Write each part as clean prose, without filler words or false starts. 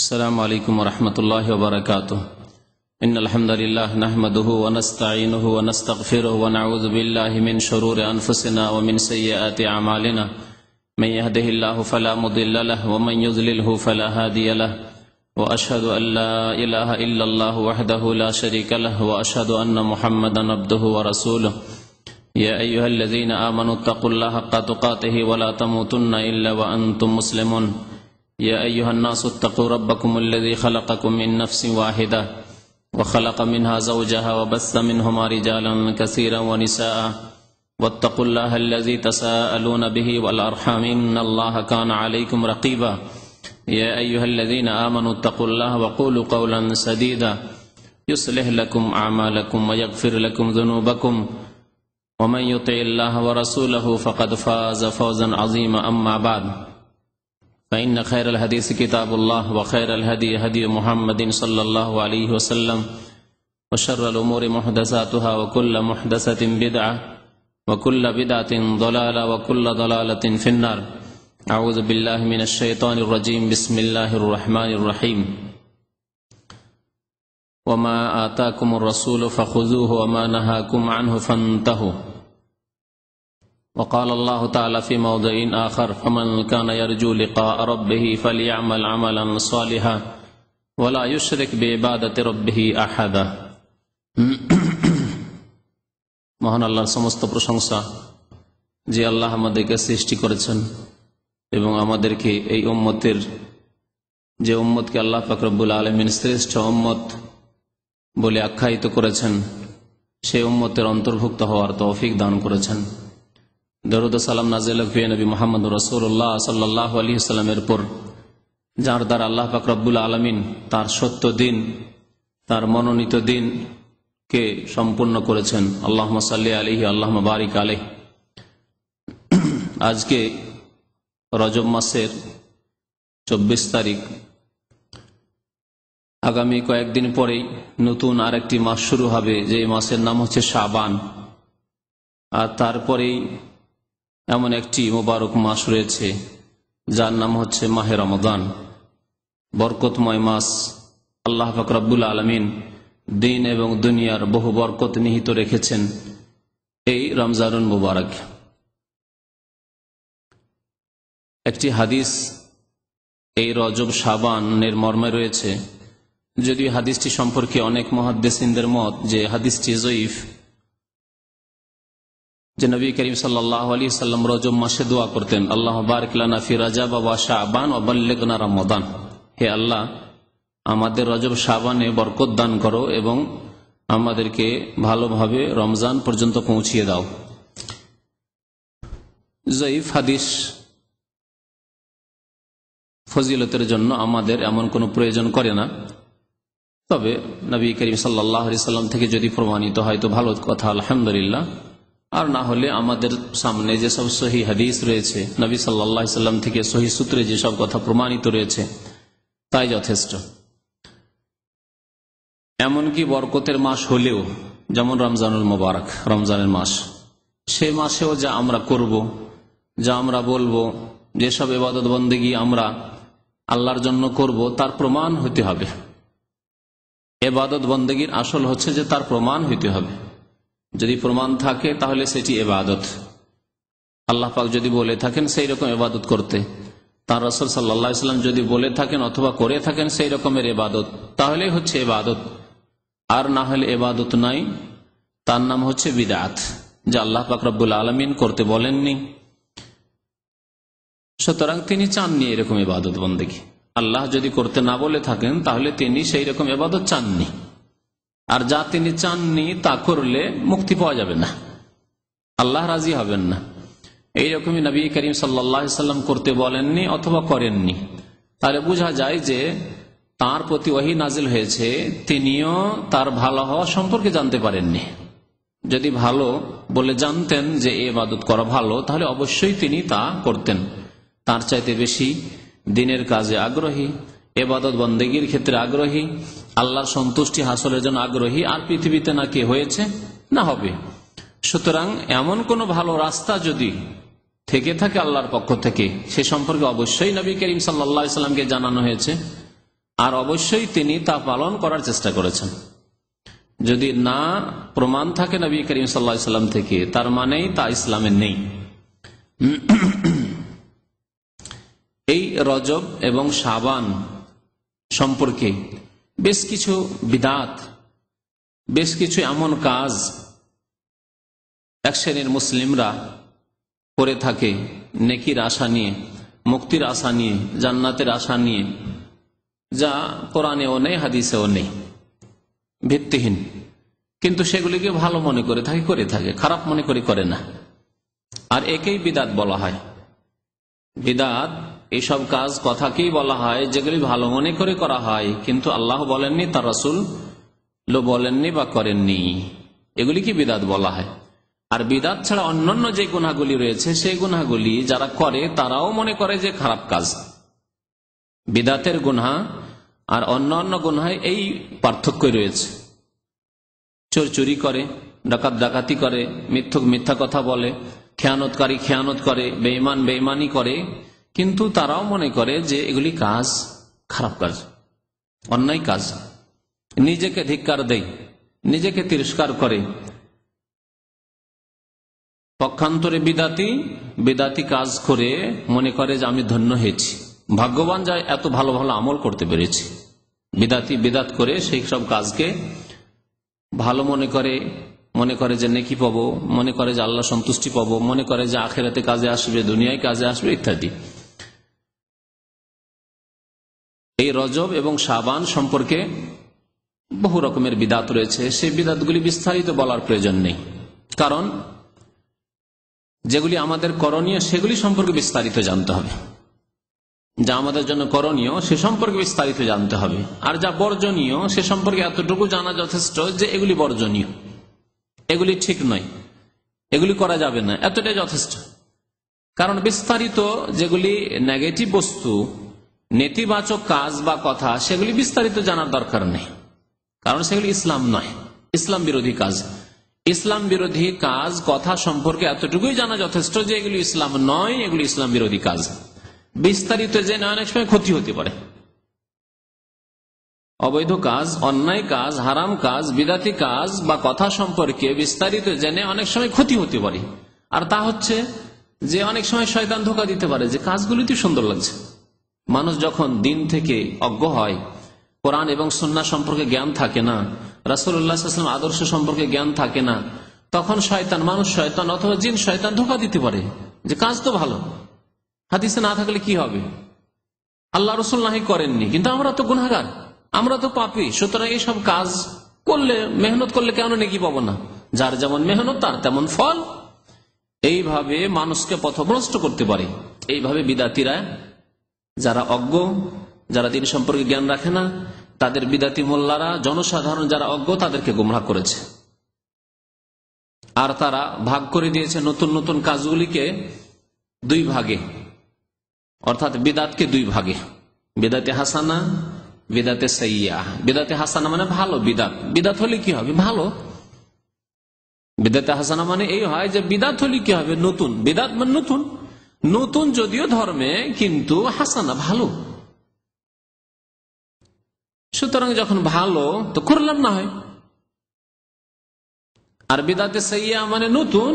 السلام عليكم ورحمة الله وبركاته. إن الحمد لله نحمده ونستعينه ونستغفره ونعوذ بالله من شرور أنفسنا ومن سيئات أعمالنا. من يهده الله فلا مضل له ومن يضلله فلا هادي له. وأشهد أن لا إله إلا الله وحده لا شريك له وأشهد أن محمدا عبده ورسوله. يا أيها الذين آمنوا اتقوا الله حق تقاته ولا تموتن إلا وأنتم مسلمون. يا أيها الناس اتقوا ربكم الذي خلقكم من نفس واحدة وخلق منها زوجها وبث منهما رجالا كثيرا ونساء واتقوا الله الذي تساءلون به والأرحام إن الله كان عليكم رقيبا. يا أيها الذين آمنوا اتقوا الله وقولوا قولا سديدا يصلح لكم أعمالكم ويغفر لكم ذنوبكم ومن يطع الله ورسوله فقد فاز فوزا عظيما. أما بعد فإن خير الحديث كتاب الله وخير الهدي هدي محمد صلى الله عليه وسلم وشر الأمور محدثاتها وكل محدثة بدعة وكل بدعة ضلالة وكل ضلالة في النار. أعوذ بالله من الشيطان الرجيم. بسم الله الرحمن الرحيم. وما آتاكم الرسول فخذوه وما نهاكم عنه فانتهوا. وقال الله تعالى في موضع آخر فمن كان يرجو لقاء ربه فليعمل عملا صالحا ولا يشرك بعبادة ربه أحدا. মহান আল্লাহর সমস্ত প্রশংসা, যে আল্লাহ আমাদেরকে সৃষ্টি করেছেন এবং আমাদেরকে এই উম্মতের, যে উম্মতকে আল্লাহ পাক রব্বুল আলামিন শ্রেষ্ঠ উম্মত বলে আখ্যায়িত করেছেন, সেই উম্মতের অন্তর্ভুক্ত হওয়ার তৌফিক দান করেছেন। দরুদ ও সালাম নাযিল হোক নবী মুহাম্মদ রাসূলুল্লাহ সাল্লাল্লাহু আলাইহি ওয়াসাল্লামের উপর, যার দ্বারা আল্লাহ পাক রব্বুল আলামিন তার সত্য দিন, তার মনোনীত দিনকে সম্পূর্ণ করেছেন। আল্লাহুম্মা সাল্লি আলাইহি আল্লাহুম্মা বারিক আলাইহি। আজকে রজব মাসের 24 তারিখ। আগামী কয়েকদিন পরেই নতুন আরেকটি মাস শুরু হবে, যে মাসের নাম হচ্ছে শাবান। আর তারপরেই এমন একটি মোবারক মাস রয়েছে যার নাম হচ্ছে মাহে রমাদান, বরকতময় মাস। আল্লাহ পাক রব্বুল আলামিন দিন এবং দুনিয়ার বহু বরকত নিহিত রেখেছেন এই রমজানুল মুবারক। একটি হাদিস এই রজব শাবানের মর্মে রয়েছে, যদিও হাদিসটি সম্পর্কে অনেক মুহাদ্দিসিনদের মত যে হাদিসটি যঈফ, যে নবী করিম সাল্লাল্লাহু আলাইহি ওয়াসাল্লাম রজব মাসে দোয়া করতেন, আল্লাহ বারিক লানা ফি রাজাব ওয়া শাবান ওয়া বাল্লিগনা রমাদান। হে আল্লাহ, আমাদের রজব শাবানে বরকত দান করো এবং আমাদেরকে ভালোভাবে রমজান পর্যন্ত পৌঁছিয়ে দাও। যঈফ হাদিস ফজিলতের জন্য আমাদের এমন কোনো প্রয়োজন করে না, তবে নবী করিম সাল্লাল্লাহু আলাইহি ওয়াসাল্লাম থেকে যদি প্রমাণিত হয় তো ভালো কথা, আলহামদুলিল্লাহ। আর না হলে আমাদের সামনে যেসব সহিহ হাদিস রয়েছে, নবী সাল্লাল্লাহু আলাইহি ওয়াসাল্লাম থেকে সহিহ সূত্রে যেসব কথা প্রমাণিত রয়েছে তাই যথেষ্ট। এমনকি বরকতের মাস হলেও, যেমন রমজানুল মুবারক, রমজানের মাস, সে মাসেও যা আমরা করব, যা আমরা বলবো, যেসব ইবাদত বন্দেগী আমরা আল্লাহর জন্য করব, তার প্রমাণ হতে হবে। ইবাদত বন্দেগীর আসল হচ্ছে যে তার প্রমাণ হইতে হবে। যদি প্রমাণ থাকে তাহলে সেটি ইবাদত। আল্লাহ পাক যদি বলে থাকেন সেই রকম ইবাদত করতে, তার রাসূল সাল্লাল্লাহু আলাইহি ওয়াসাল্লাম যদি বলে থাকেন অথবা করে থাকেন সেই রকমের ইবাদত, তাহলেই হচ্ছে ইবাদত। আর না হলে ইবাদত নাই, তার নাম হচ্ছে বিদআত, যা আল্লাহ পাক রব্বুল আলামিন করতে বলেননি। সুতরাং তিনি চাননি এরকম ইবাদত বন্দেগী। আল্লাহ যদি করতে না বলে থাকেন তাহলে তিনি সেই রকম ইবাদত চাননি। আর যা তিনি চাননি তা করলে মুক্তি পাওয়া যাবে না, আল্লাহ রাজি হবেন না। এইরকমই নবী করিম সাল্লাল্লাহু আলাইহি ওয়াসাল্লাম করতে বলেননি অথবা করেননি। তাহলে বোঝা যায় যে তার প্রতি ওহী নাজিল হয়েছে, তিনিও তার ভালো হওয়া সম্পর্কে জানতে পারেননি। যদি ভালো বলে জানতেন যে এই ইবাদত করা ভালো, তাহলে অবশ্যই তিনি তা করতেন। তার চাইতে বেশি দিনের কাজে আগ্রহী, ইবাদত বন্দেগীর ক্ষেত্রে আগ্রহী, আল্লাহর সন্তুষ্টি হাসলের জন্য আগ্রহী, আর পৃথিবীতে না কে হয়েছে না হবে। সুতরাং এমন কোন ভালো রাস্তা যদি থেকে থাকে আল্লাহর পক্ষ থেকে, সে সম্পর্কে অবশ্যই নবী করিম সাল্লাল্লাহু আলাইহি ওয়াসাল্লামকে জানানো হয়েছে। আর অবশ্যই তিনি তা পালন করার চেষ্টা করেছেন। যদি না প্রমাণ থাকে নবী করিম সাল্লাল্লাহু আলাইহি ওয়াসাল্লাম থেকে, তার মানেই তা ইসলামে নেই। এই রজব এবং শাবান সম্পর্কে বেশ কিছু বিদআত, বেশ কিছু এমন কাজ এক শ্রেণীর মুসলিমরা করে থাকে নেকির আশা নিয়ে, মুক্তির আশা নিয়ে, জান্নাতের আশা নিয়ে, যা কোরআনেও নেই, হাদিসেও নেই, ভিত্তিহীন। কিন্তু সেগুলিকে ভালো মনে করে থাকে, খারাপ মনে করে না। আর একেই বিদআত বলা হয়। বিদআত এইসব কাজ কথাকেই বলা হয় যেগুলি ভালো মনে করে করা হয়, কিন্তু আল্লাহ বলেননি, তার রাসূল বলেননি বা করেননি, এগুলিকে বিদআত বলা হয়। আর বিদআত ছাড়া অন্যান্য যে গুনাহগুলি রয়েছে, সেই গুনাহগুলি যারা করে তারাও মনে করে যে খারাপ কাজ। বিদআতের গুনাহ আর অন্যান্য গুনাহে এই পার্থক্য রয়েছে। চোর চুরি করে, ডাকাত ডাকাতি করে, মিথ্যুক মিথ্যা কথা বলে, খেয়ানতকারী খেয়ানত করে, বেঈমান বেঈমানি করে, কিন্তু তারাও মনে করে যে এগুলি কাজ খারাপ কাজ, অন্যায় কাজ। নিজেকে ধিক্কার দেয়, নিজেকে তিরস্কার করে। পক্ষান্তরে বিদাতি কাজ করে মনে করে যে আমি ধন্য হয়েছি, ভাগ্যবান, যা এত ভালো ভালো আমল করতে পেরেছি। বিদাত করে সেই সব কাজকে ভালো মনে করে যে নেকি পাবো, মনে করে যে আল্লাহ সন্তুষ্টি পাবো, মনে করে যে আখিরাতে কাজে আসবে, দুনিয়ায় কাজে আসবে, ইত্যাদি। এই রজব এবং শাবান সম্পর্কে বহু রকমের বিদআত রয়েছে। সেই বিদআতগুলি বিস্তারিত বলার প্রয়োজন নেই, কারণ যেগুলি আমাদের করণীয় সেগুলি সম্পর্কে বিস্তারিত জানতে হবে। যা আমাদের জন্য করণীয় সে সম্পর্কে বিস্তারিত জানতে হবে, আর যা বর্জনীয় সে সম্পর্কে এতটুকু জানা যথেষ্ট যে এগুলি বর্জনীয়, এগুলি ঠিক নয়, এগুলি করা যাবে না, এতটাই যথেষ্ট। কারণ বিস্তারিত যেগুলি নেগেটিভ বস্তু, নেতিবাচক কাজ বা কথা, সেগুলি বিস্তারিত জানার দরকার নেই, কারণ সেগুলি ইসলাম নয়, ইসলাম বিরোধী কাজ। ইসলাম বিরোধী কাজ কথা সম্পর্কে এতটুকুই জানা যথেষ্ট যে এগুলি ইসলাম নয়, এগুলি ইসলাম বিরোধী কাজ। বিস্তারিত জেনে অনেক সময় ক্ষতি হতে পারে। অবৈধ কাজ, অন্যায় কাজ, হারাম কাজ, বিদাতি কাজ বা কথা সম্পর্কে বিস্তারিত জেনে অনেক সময় ক্ষতি হতে পারে। আর তা হচ্ছে যে অনেক সময় শয়তান ধোঁকা দিতে পারে যে কাজগুলিতে সুন্দর লাগছে। মানুষ যখন দিন থেকে অজ্ঞ হয়, কোরআন এবং সুন্নাহ সম্পর্কে জ্ঞান থাকে না, রাসূলুল্লাহ সাল্লাল্লাহু আলাইহি ওয়াসাল্লাম আদর্শ সম্পর্কে জ্ঞান থাকে না, তখন শয়তান, মানুষ শয়তান অথবা জিন শয়তান ধোঁকা দিতে পারে যে কাজ তো ভালো, হাদিসে না থাকলে কি হবে, আল্লাহ রাসূল নাহি করেননি, কিন্তু আমরা তো গুনাহগার, আমরা তো পাপী, সুতরাং এইসব কাজ করলে, মেহনত করলে কেন নেকি পাবো না, যার যেমন মেহনত তার তেমন ফল। এইভাবে মানুষকে পথভ্রষ্ট করতে পারে। এইভাবে বিদাতিরা, যারা অজ্ঞ, যারা দিন সম্পর্কে জ্ঞান রাখে না, তাদের বিদাতি মোল্লারা, জনসাধারণ যারা অজ্ঞ, তাদেরকে গোমরাহ করেছে। আর তারা ভাগ করে দিয়েছে নতুন নতুন কাজগুলিকে দুই ভাগে, অর্থাৎ বিদাতকে দুই ভাগে, বিদাতে হাসানা, বিদাতে সাইয়্যা। বিদাতে হাসানা মানে ভালো বিদাত, বিদাত হলে কি হবে, ভালো। বিদাতে হাসানা মানে এই হয় যে বিদাত হলে কি হবে, নতুন। বিদাত মানে নতুন, নতুন যদিও ধর্মে, কিন্তু হাসানা ভালো। সুতরাং যখন ভালো তো করলাম না হয়। আর বিদাতে সাইয়্যা মানে নতুন,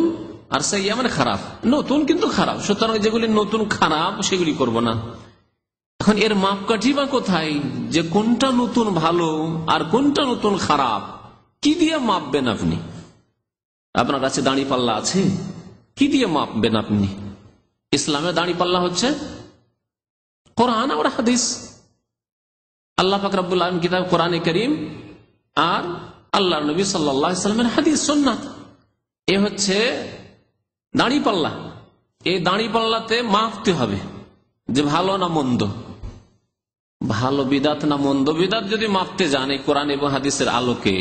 আর সাইয়্যা মানে খারাপ, নতুন কিন্তু খারাপ। সুতরাং যেগুলি নতুন খারাপ সেগুলি করব না। এখন এর মাপকাঠি বা কোথায়, যে কোনটা নতুন ভালো আর কোনটা নতুন খারাপ, কি দিয়ে মাপবেন আপনি? আপনার কাছে দাঁড়ি পাল্লা আছে? কি দিয়ে মাপবেন আপনি? ইসলামের দাঁড়ি পাল্লা হচ্ছে কোরআন আর হাদিস, আল্লাহ পাক রব্বুল আলামিন কিতাব কোরআনে কারীম আর আল্লাহর নবী সাল্লাল্লাহু আলাইহি ওয়াসাল্লামের হাদিস সুন্নাত। এ হচ্ছে দাঁড়ি পাল্লা। এই দাঁড়ি পাল্লাতে মাপতে হবে যে ভালো না মন্দ, ভালো বিদাত না মন্দ। বিদাত যদি মাপতে যান এই কোরআন এবং হাদিসের আলোকে,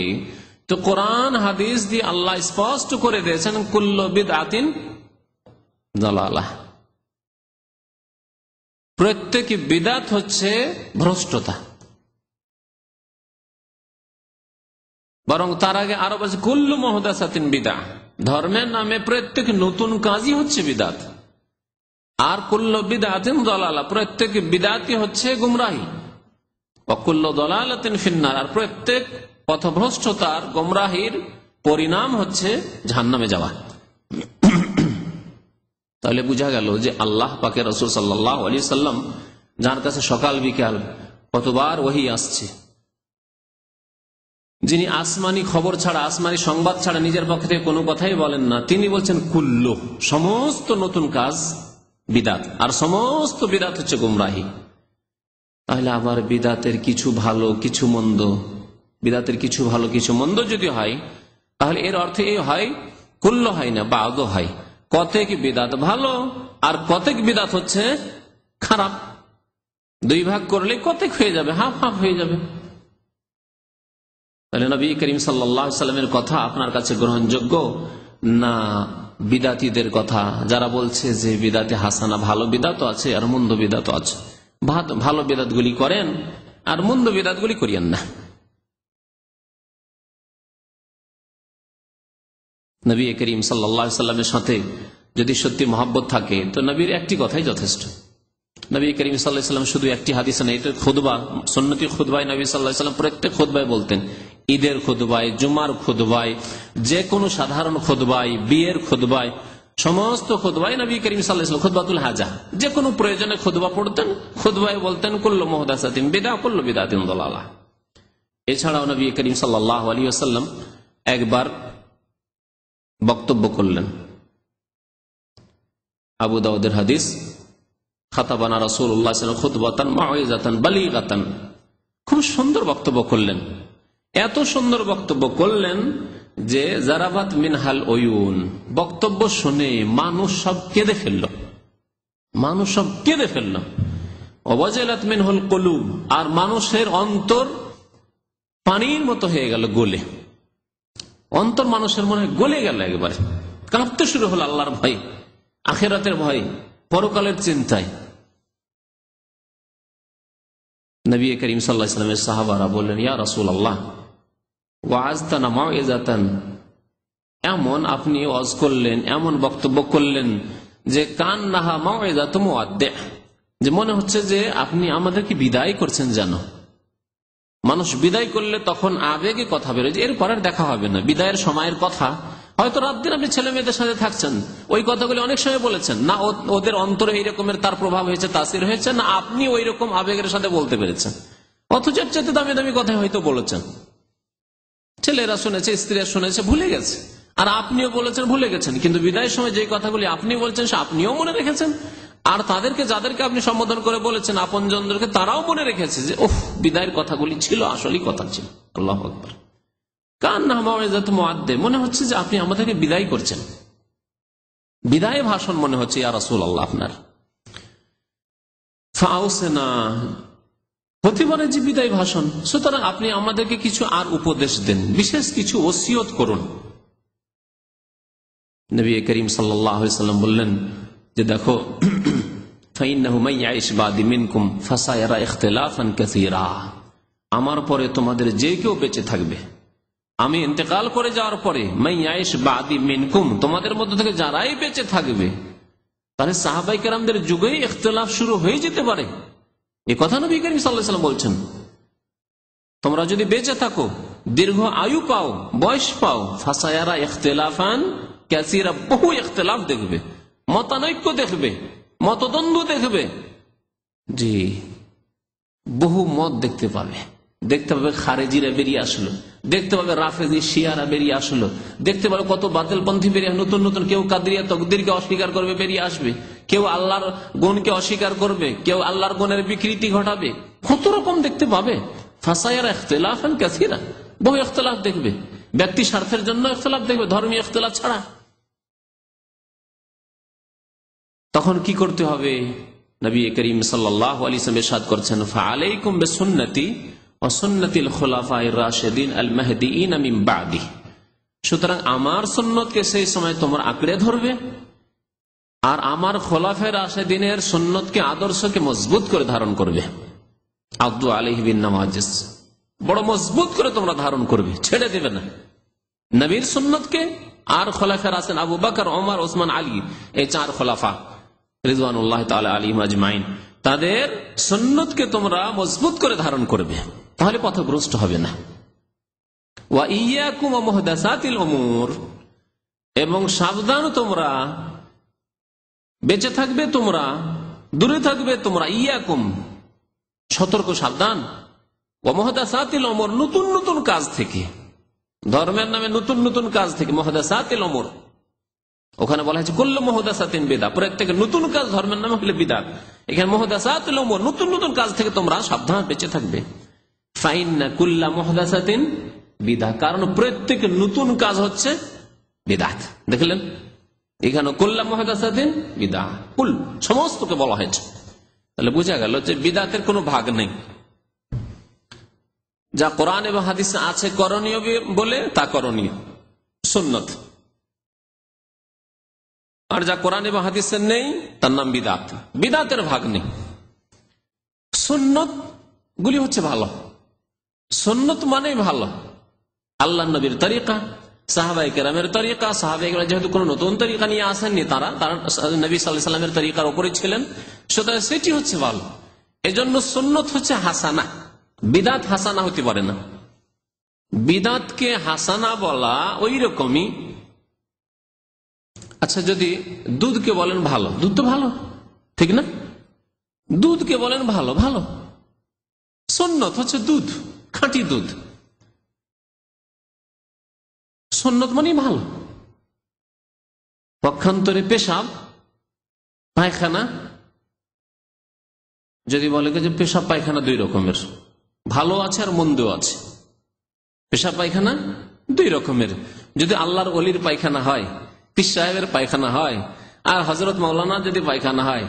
তো কোরআন হাদিস দিয়ে আল্লাহ স্পষ্ট করে দিয়েছেন কুল্লু বিদআতিন দালালাহ, প্রত্যেক বিদাত হচ্ছে ভ্রষ্টতা। বরং তার আগে আরো বলছে কুল্লু মুহদাসাতিন বিদআহ, ধর্মের নামে প্রত্যেক নতুন কাজই হচ্ছে বিদাত। আর কুল্লু বিদআতিন দালালাহ, প্রত্যেক বিদাতই হচ্ছে গুমরাহি। ওয়াকুল্লু দালালাতিন ফিন্নার, আর প্রত্যেক পথভ্রষ্টতার গোমরাহির পরিণাম হচ্ছে জাহান্নামে যাওয়া। তাহলে বোঝা গেল যে আল্লাহ পাকের রাসূল সাল্লাল্লাহু আলাইহি সাল্লাম, যার কাছে সকাল বিকাল কতবার ওহী আসছে, যিনি আসমানি খবর ছাড়া, আসমানি সংবাদ ছাড়া নিজের পক্ষ থেকে কোনো কথাই বলেন না, তিনি বলছেন কুল্লু, সমস্ত নতুন কাজ বিদাত, আর সমস্ত বিদাত হচ্ছে গুমরাহি। তাহলে আবার বিদাতের কিছু ভালো কিছু মন্দ, বিদাতের কিছু ভালো কিছু মন্দ যদি হয়, তাহলে এর অর্থ এই হয় কুল্ল হয় না, বাদও হয়। কতেক বিদাত ভালো আর কতেক বিদাত হচ্ছে খারাপ। দুই ভাগ করলে কতেক হয়ে যাবে, হাফ হাফ হয়ে যাবে। তাহলে নবী করিম সাল্লাল্লাহু আলাইহি সাল্লামের কথা আপনার কাছে গ্রহণযোগ্য না বিদাতীদের কথা, যারা বলছে যে বিদাতে হাসানা, ভালো বিদাতও আছে আর মন্দ বিদাতও আছে। ভালো বিদাতগুলি করেন আর মন্দ বিদাতগুলি করিয়েন না। নবী করিম সাল্লাল্লাহু আলাইহি সাল্লামের সাথে যদি সত্যি মহব্বত থাকে তো নবীর একটি কথাই যথেষ্ট। নবী করিম সাল্লাল্লাহু আলাইহি সাল্লাম শুধু একটি হাদিসে না, এটা খুতবা, সুন্নতি খুতবায় নবী সাল্লাল্লাহু আলাইহি সাল্লাম প্রত্যেক খুতবায় বলতেন, ঈদের খুতবায়, জুমার খুতবায়, যে কোনো সাধারণ খুতবায়, বিয়ের খুতবায়, সমস্ত খুতবায় নবী করিম সাল্লাল্লাহু আলাইহি ওয়াসাল্লাম খুতবাতুল হাজা, যে কোনো প্রয়োজনে খুতবা পড়তেন, খুতবায় বলতেন কুল্লু মুহদাসাতিন বিদআহ কুল্লু বিদআতিন দালালাহ। এছাড়াও নবী করিম সাল্লাল্লাহু আলাইহি ওয়াসাল্লাম একবার বক্তব্য করলেন, আবু দাউদের হাদিস, খাতাবানা রাসূলুল্লাহ সাল্লাল্লাহু আলাইহি ওয়াসাল্লাম খুতবাতান মাউইযাতান বালিগাতান, খুব সুন্দর বক্তব্য করলেন। এত সুন্দর বক্তব্য করলেন যে জারাবাত মিনহাল উয়ুন, বক্তব্য শুনে মানুষ সব কেঁদে ফেলল, মানুষ সব কেঁদে ফেলল। ওয়াজালাত মিনহুল কুলুব, আর মানুষের অন্তর পানির মতো হয়ে গেল, গলে, অন্তর মানুষের মনে গলে গেল, একবারে কাঁপতে শুরু হলো আল্লাহর ভয়, আখিরাতের ভয়, পরকালের চিন্তায়। নবী করিম সাল্লাল্লাহু আলাইহি ওয়াসাল্লামের সাহাবারা বললেন, ইয়া রাসূলুল্লাহ ওয়াজতানা মাউইযাতান, এমন আপনি ওয়াজ করলেন, এমন বক্তব্য করলেন যে কান্নাহা মাউইযাতু মুআদ্দি, যে মনে হচ্ছে যে আপনি আমাদেরকে বিদায় করছেন। জানো, মানুষ বিদায় করলে তখন আবেগে কথা বেরোয়, এরপর আর দেখা হবে না, বিদায়ের সময়ের কথা। হয়তো রাত দিন আপনি ছেলে মেয়েদের সাথে থাকছেন, ওই কথাগুলি অনেক সময় বলেছেন না, ওদের অন্তরে এই রকমের তার প্রভাব হয়েছে, তাসির হয়েছে না, আপনি ওই রকম আবেগের সাথে বলতে পেরেছেন, অথচ এর চাইতে দামি দামি কথা হয়তো বলেছেন, ছেলেরা শুনেছে, স্ত্রীরা শুনেছে, ভুলে গেছে, আর আপনিও বলেছেন, ভুলে গেছেন। কিন্তু বিদায়ের সময় যে কথাগুলি আপনি বলছেন সে আপনিও মনে রেখেছেন, আর তাদেরকে, যাদেরকে আপনি সম্বোধন করে বলেছেন আপনজনদেরকে, তারাও মনে রেখেছে যে ওহ, বিদায়ের কথাগুলি ছিল, আসলেই কথা ছিল। আল্লাহু আকবার। কান্নাহা মাউইযাতু মুআদ্দি, মনে হচ্ছে যে আপনি আমাদেরকে বিদায় করছেন, বিদায় ভাষণ মনে হচ্ছে ইয়া রাসূলুল্লাহ আপনার। ফাআউসিনা, হতে পারে যে বিদায় ভাষণ, সুতরাং আপনি আমাদেরকে কিছু আর উপদেশ দেন, বিশেষ কিছু ওসিয়ত করুন। নবী করিম সাল্লাল্লাহু আলাইহি ওয়াসাল্লাম বললেন যে দেখো, ফাইন্নাহু মান ইয়াইশ বাদি মিনকুম ফাসায়ারা ইখতিলাফান কাসীরা, আমার পরে তোমাদের যে কেউ বেঁচে থাকবে, আমি ইন্তেকাল করে যাওয়ার পরে, মান ইয়াইশ বাদি মিনকুম, তোমাদের মধ্য থেকে যারাই বেঁচে থাকবে, তাহলে সাহাবায়ে কেরামদের যুগেই ইখতিলাফ শুরু হয়ে যেতে পারে। এই কথা নবী করিম সাল্লাল্লাহু আলাইহি ওয়াসাল্লাম বলছেন, তোমরা যদি বেঁচে থাকো, দীর্ঘ আয়ু পাও, বয়স পাও, ফাসায়ারা ইখতিলাফান কাসীরা, বহু ইখতিলাফ দেখবে, মতানৈক্য দেখবে, মতদ্বন্দ্ব দেখবে, জি, বহু মত দেখতে পাবে। দেখতে পাবে খারেজিরা বেরিয়ে আসলো, দেখতে পাবে রাফেজি শিয়ারা বেরিয়ে আসলো, দেখতে পাবে কত বাতিলপন্থী বেরিয়ে, নতুন নতুন, কেউ কাদরিয়া তাকদীরকে অস্বীকার করবে, বেরিয়ে আসবে, কেউ আল্লাহর গুণকে অস্বীকার করবে, কেউ আল্লাহর গুণের বিকৃতি ঘটাবে, কত রকম দেখতে পাবে। ফাসায়ারা ইখতিলাফান কাসীরা, বহু ইখতিলাফ দেখবে, ব্যক্তি স্বার্থের জন্য ইখতিলাফ দেখবে, ধর্মীয় ইখতিলাফ ছাড়া। তখন কি করতে হবে? নবী করিম সাল্লাল্লাহু আলাইহি ওয়াসাল্লাম ইরশাদ করছেন, ফাআলাইকুম বিসুন্নতি ওয়া সুন্নাতিল খুলাফায়ে রাশিদিন আল মাহদিয়িন মিন বাদি, সুতরাং আমার সুন্নতকে সেই সময় তোমরা আঁকড়ে ধরবে, আর আমার খোলাফায়ে রাশিদিনের সুন্নতকে, আদর্শকে মজবুত করে ধারণ করবে। আদু আলাইহি বিন নাওয়াজিস, বড় মজবুত করে তোমরা ধারণ করবে, ছেড়ে দেবে না। নবীর সুন্নতকে আর খোলাফায়ে রাশিদিন আবু বকর, ওমর, ওসমান, আলী, এই চার খোলাফা, রিজওয়ানুল্লাহ তাআলা আলাইহিম আজমাইন, তাদের সুন্নতকে তোমরা মজবুত করে ধারণ করবে, তাহলে পথভ্রষ্ট হবে না। ওয়া ইয়াকুম ওয়া মুহদাসাতিল উমুর, এবং সাবধান তোমরা, বেঁচে থাকবে তোমরা, দূরে থাকবে তোমরা, ইয়াকুম সতর্ক সাবধান, ওয়া মুহদাসাতিল উমুর নতুন নতুন কাজ থেকে, ধর্মের নামে নতুন নতুন কাজ থেকে। মুহদাসাতিল উমুর ওখানে বলা হয়েছে কুল্লু মুহদাসাতিন বিদআহ, প্রত্যেক নতুন কাজ ধর্মের নামে হলে বিদআত। এখানে মুহদাসাতুল উমুর নতুন নতুন কাজ থেকে তোমরা সাবধান, বেঁচে থাকবে। ফাইন্না কুল্লা মুহদাসাতিন বিদআহ, কারণ প্রত্যেক নতুন কাজ হচ্ছে বিদআত। দেখলেন এখানে কুল্লা মুহদাসাতিন বিদআহ, কুল সমস্তকে বলা হয়েছে। তাহলে বোঝা গেল যে বিদআতের কোনো ভাগ নেই। যা কোরআন এবং হাদিসে আছে করণীয় বলে তা করণীয়, সুন্নত। আর যা কোরআন এবং হাদিসে নেই তার নাম বিদআত। বিদআতের ভাগ নেই। সুন্নত গুলি হচ্ছে ভালো, সুন্নত মানে ভালো। আল্লাহ নবীর তরিকা, সাহাবায়ে কেরামের তরিকা, সাহাবায়ে কেরাম যেহেতু কোন নতুন তরিকা নিয়ে আসেননি, তারা নবী সাল্লাল্লাহু আলাইহি সাল্লামের তরিকার উপরে ছিলেন, সুতরাং সেটি হচ্ছে ভালো। এজন্য সুন্নত হচ্ছে হাসানা, বিদআত হাসানা হতে পারে না। বিদআতকে হাসানা বলা ওই রকমই, আচ্ছা যদি দুধকে বলেন ভালো, দুধ তো ভালো, ঠিক না? দুধকে বলেন ভালো, ভালো। সুন্নত হচ্ছে দুধ, খাঁটি দুধ, সুন্নত মানে ভালো। পক্ষান্তরে পেশাব পায়খানা যদি বলে যে পেশাব পায়খানা দুই রকমের, ভালো আছে আর মন্দ আছে। পেশাব পায়খানা দুই রকমের, যদি আল্লাহর ওলির পায়খানা হয়, পীর সাহেবের পায়খানা হয়, আর হযরত মাওলানা যদি পায়খানা হয়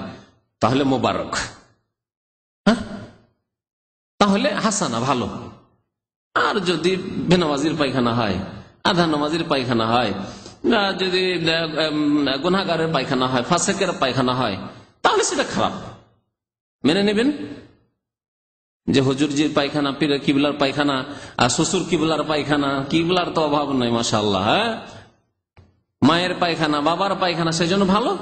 তাহলে মোবারক, হ্যাঁ, তাহলে হাসানা ভালো। আর যদি বেনামাজির পায়খানা হয়, আধা নামাজির পায়খানা হয়, যদি গুনাহগারের পায়খানা হয়, ফাসেকের পায়খানা হয়, তাহলে সেটা খারাপ। মেনে নেবেন যে হুজুরজির পায়খানা, পীর কিবলার পায়খানা, আর শ্বশুর কিবলার পায়খানা, কিবলার তো অভাব নাই মাশাআল্লাহ, হ্যাঁ, মায়ের পায়খানা, বাবার পায়খানা, সেজন্য ভালো?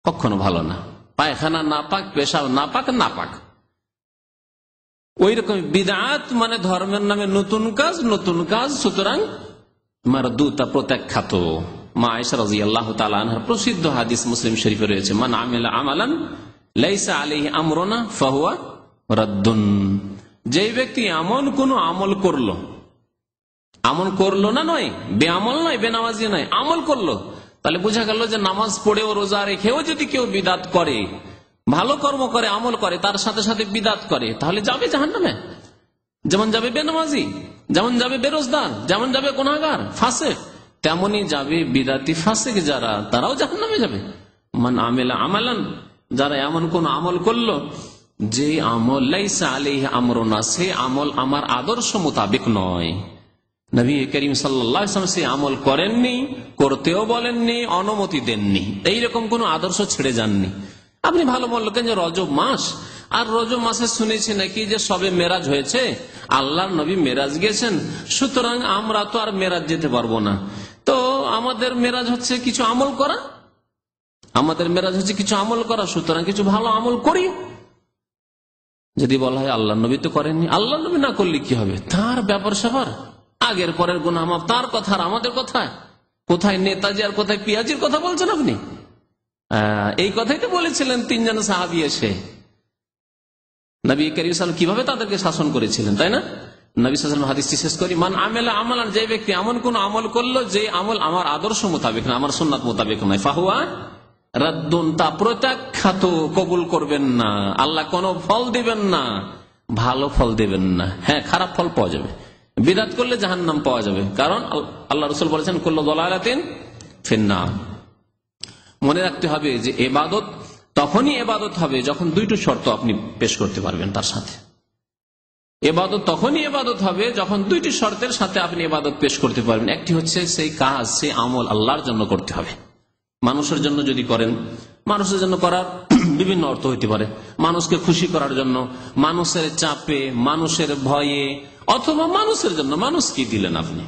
কখনো ভালো না। পায়খানা নাপাক, পেশাব নাপাক, নাপাক। ওই রকম বিদআত মানে ধর্মের নামে নতুন কাজ, নতুন কাজ, সুতরাং মারদুতা, প্রত্যাখ্যাত। মা আয়েশা রাদিয়াল্লাহু তাআলা আনহার প্রসিদ্ধ হাদিস মুসলিম শরীফে রয়েছে, মান আমিলা আমালান লাইসা আলাইহি আমরুনা ফাহুয়া রাদ্দুন। যে ব্যক্তি এমন কোন আমল করলো, আমল করলো না, নয় বেআমল নয়, বেনামাজি নয়, আমল করলো, তাহলে বোঝা গেল যে নামাজ পড়েও রোজা রেখেও যদি কেউ বিদআত করে, ভালো কর্ম করে, আমল করে, তার সাথে সাথে বিদআত করে, তাহলে যাবে জাহান্নামে। যেমন যাবে বেনামাজি, যেমন যাবে বেরোজগার, যেমন যাবে গুনাহগার, ফাসিক, তেমনি যাবে বিদআতি ফাসিক যারা, তারাও জাহান্নামে যাবে। মান আমিলা আমালান, যারা এমন কোন আমল করলো যে আমল লাইসা আলাইহি আমরুনা, সে আমল আমার আদর্শ মোতাবেক নয়, নবী করিম সাল্লাল্লাহু আলাইহি ওয়াসাল্লাম সে আমল করেননি, করতেও বলেননি, অনুমতি দেননি, এইরকম কোন আদর্শ ছেড়ে যাননি। আপনি ভালো বললেন যে রজব মাস, আর রজব মাসে শুনেছি নাকি যে সবে মেরাজ হয়েছে, আল্লাহর নবী মেরাজ গেছেন, সুতরাং আমরা তো আর মেরাজ যেতে পারবো না, তো আমাদের মেরাজ হচ্ছে কিছু আমল করা, আমাদের মেরাজ হচ্ছে কিছু আমল করা, সুতরাং কিছু ভালো আমল করি। যদি বলা হয় আল্লাহ নবী তো করেননি, আল্লাহ নবী না করলে কি হবে, তার ব্যাপার স্যাপার, আগের পরের গুনাহ মাফ, তার কথা আর আমাদের কথা। কোথায় নেতাজি আর কোথায় পিয়াজির কথা বলছেন আপনি? এই কথাই তো বলেছিলেন তিনজন সাহাবী এসে, নবী করিম সাল্লাল্লাহু আলাইহি ওয়াসাল্লাম কিভাবে তাদেরকে শাসন করেছিলেন, তাই না? নবী সাল্লাল্লাহু আলাইহি ওয়াসাল্লাম হাদিসটি শেষ করি, মান আমিলা আমালান, যে ব্যক্তি এমন কোন আমল করলো যে আমল আমার আদর্শ মোতাবেক না, আমার সুন্নাত মোতাবেক নয়, ফাহুয়া রাদ্দুন, তা প্রত্যাখ্যাত, কবুল করবেন না, আল্লাহ কোনো ফল দিবেন না, ভালো ফল দিবেন না, হ্যাঁ খারাপ ফল পাওয়া যাবে। বিদআত করলে জাহান্নাম পাওয়া যাবে, কারণ আল্লাহ রাসূল বলেছেন কুল্লু দালালাতিন ফিন্নার। মনে রাখতে হবে যে ইবাদত তখনই ইবাদত হবে যখন দুইটি শর্ত আপনি পেশ করতে পারবেন তার সাথে। ইবাদত তখনই ইবাদত হবে যখন দুইটি শর্তের সাথে আপনি ইবাদত পেশ করতে পারবেন। একটি হচ্ছে সেই কাজ, সেই আমল আল্লাহর জন্য করতে হবে। মানুষের জন্য যদি করেন, মানুষের জন্য করার বিভিন্ন অর্থ হইতে পারে, মানুষকে খুশি করার জন্য, মানুষের চাপে, মানুষের ভয়ে, অথবা মানুষের জন্য। মানুষ কি দিলেন আপনি?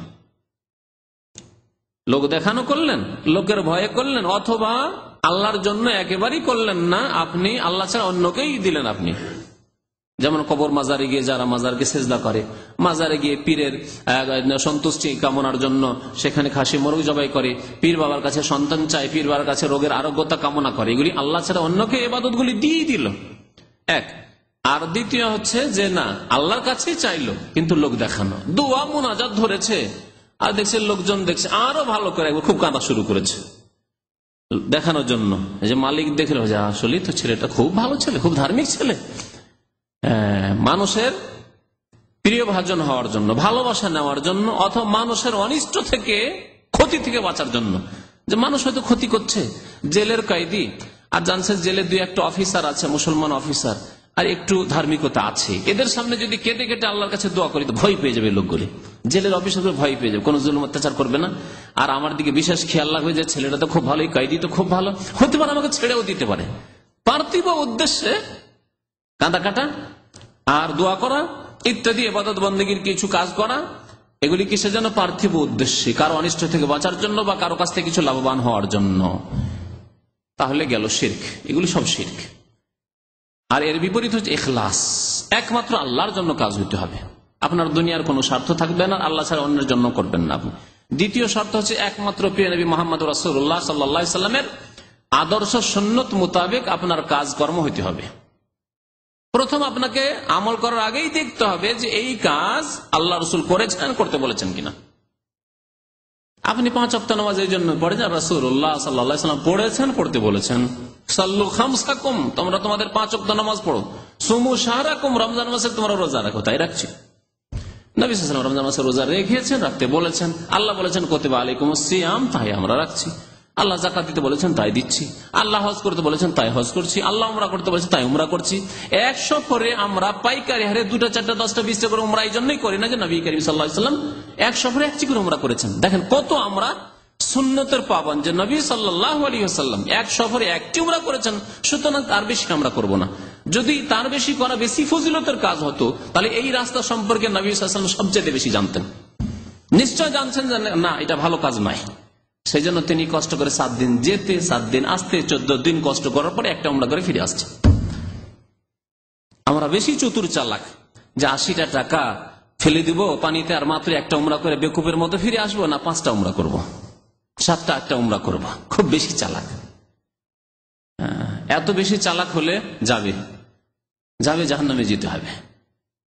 লোক দেখানো করলেন, লোকের ভয়ে করলেন, অথবা আল্লাহর জন্য একেবারেই করলেন না, আপনি আল্লাহ ছাড়া অন্যকেই দিলেন। আপনি যেমন কবর মাজারে গিয়ে যারা মাজারকে সেজদা করে, মাজারে গিয়ে পীরের সন্তুষ্টি কামনার জন্য সেখানে খাসি মোরগ জবাই করে, পীর বাবার কাছে সন্তান চায়, পীর বাবার কাছে রোগের আরোগ্যতা কামনা করে, এগুলি আল্লাহ ছাড়া অন্যকে ইবাদতগুলি দিয়ে দিল। এক। আর দ্বিতীয় হচ্ছে যে না, আল্লাহর কাছেই চাইলো কিন্তু লোক দেখানো, দোয়া মুনাজাত ধরেছে, আর দেখছে লোকজন দেখছে আরো ভালো করে খুব কাঁদা শুরু করেছে দেখানোর জন্য। যে মালিক দেখলো যে আসলে তো ছেলেটা খুব ভালো ছেলে, খুব ধার্মিক ছেলে, মানুষের প্রিয় ভাজন হওয়ার জন্য, ভালোবাসা নেওয়ার জন্য, অথবা মানুষের অনিষ্ট থেকে, ক্ষতি থেকে বাঁচার জন্য। যে মানুষ হয়তো ক্ষতি করছে, জেলের কয়েদি, আর জানছে জেলে দুই একটা অফিসার আছে, মুসলমান অফিসার, আর একটু ধার্মিকতা আছে, এদের সামনে যদি কেটে কেটে আল্লাহর কাছে দোয়া করি তো ভয় পেয়ে যাবে লোকগুলি, জেলের অফিসারগুলো ভয় পেয়ে যাবে, কোনো জুলুম অত্যাচার করবে না। আর আমার দিকে বিশেষ খেয়াল রাখবে যে ছেলেটা তো খুব ভালো, কয়েদি তো খুব ভালো, হতে পারে আমাকে ছেড়েও দিতে পারে। পার্থিব উদ্দেশ্যে কাঁদা কাটা আর দোয়া করা ইত্যাদি ইবাদত বন্দেগীর কিছু কাজ করা, এগুলি কিসের জন্য? পার্থিব উদ্দেশ্যে, কারো অনিষ্ট থেকে বাঁচার জন্য বা কারো কাছ থেকে কিছু লাভবান হওয়ার জন্য। তাহলে গেল শিরক, এগুলি সব শিরক। আর এর বিপরীত হচ্ছে ইখলাস, একমাত্র আল্লাহর জন্য কাজ হইতে হবে, আপনার দুনিয়ার কোনো স্বার্থ থাকবে না, আল্লাহ ছাড়া অন্যের জন্য করবেন না আপনি। দ্বিতীয় শর্ত হচ্ছে একমাত্র প্রিয় নবী মুহাম্মদ রাসূলুল্লাহ সাল্লাল্লাহু আলাইহি সাল্লামের আদর্শ সুন্নত মোতাবেক আপনার কাজকর্ম হইতে হবে। প্রথম আপনাকে আমল করার আগেই দেখতে হবে যে এই কাজ আল্লাহ রাসূল করেছেন, করতে বলেছেন কিনা। আপনি 5 ওয়াক্ত নামাজ এই জন্য পড়েছেন, রাসূলুল্লাহ সাল্লাল্লাহু আলাইহি সাল্লাম পড়েছেন, পড়তে বলেছেন। সাল্লু খামসাকুম, তোমরা তোমাদের 5 ওয়াক্ত নামাজ পড়ো। সুমু শাহরাকুম, রমজান মাসে তোমরা রোজা রাখো, তাই রাখছি। নবী সাল্লাল্লাহু আলাইহি ওয়াসাল্লাম রমজান মাসে রোজা রেখেছেন, রাখতে বলেছেন। আল্লাহ বলেছেন কুতিবা আলাইকুমুস সিয়াম, তাই আমরা রাখছি। আল্লাহ যাকাত দিতে বলেছেন, তাই দিচ্ছি। আল্লাহ হজ করতে বলেছেন, তাই হজ করছি। আল্লাহ উমরা করতে বলেছেন, তাই উমরা করছি। 100 করে আমরা পাইকারি হারে 2টা 4টা 10টা 20টা করে উমরা এই জন্যই করি না যে নবী করিম সাল্লাল্লাহু আলাইহি ওয়াসাল্লাম 100 করে 1টি করে উমরা করেছেন। দেখেন কত আমরা সুন্নতের পাবন, যে নবী সাল্লাল্লাহু আলাইহি ওয়াসাল্লাম 100 করে 1টি উমরা করেছেন, সুতরাং তার বেশি আমরা করব না। যদি তার বেশি করা বেশি ফজিলতের কাজ হতো, তাহলে এই রাস্তা সম্পর্কে নবী সাল্লাল্লাহু আলাইহি ওয়াসাল্লাম সবচেয়ে বেশি জানতেন, নিশ্চয় জানছেন যে না এটা ভালো কাজ নয়। সেই জন্য তিনি কষ্ট করে 7 দিন যেতে 7 দিন আসতে 14 দিন কষ্ট করার পরে একটা উমরা করে ফিরে আসছে। আমরা বেশি চতুর চালাক, যে 80টা টাকা ফেলে দিব পানিতে আর মাত্র একটা উমরা করে বেকুবের মতো ফিরে আসবো, না 5টা উমরা করব, 7টা 8টা উমরা করব। খুব বেশি চালাক। এত বেশি চালাক হলে যাবে জাহান্নামে যেতে হবে।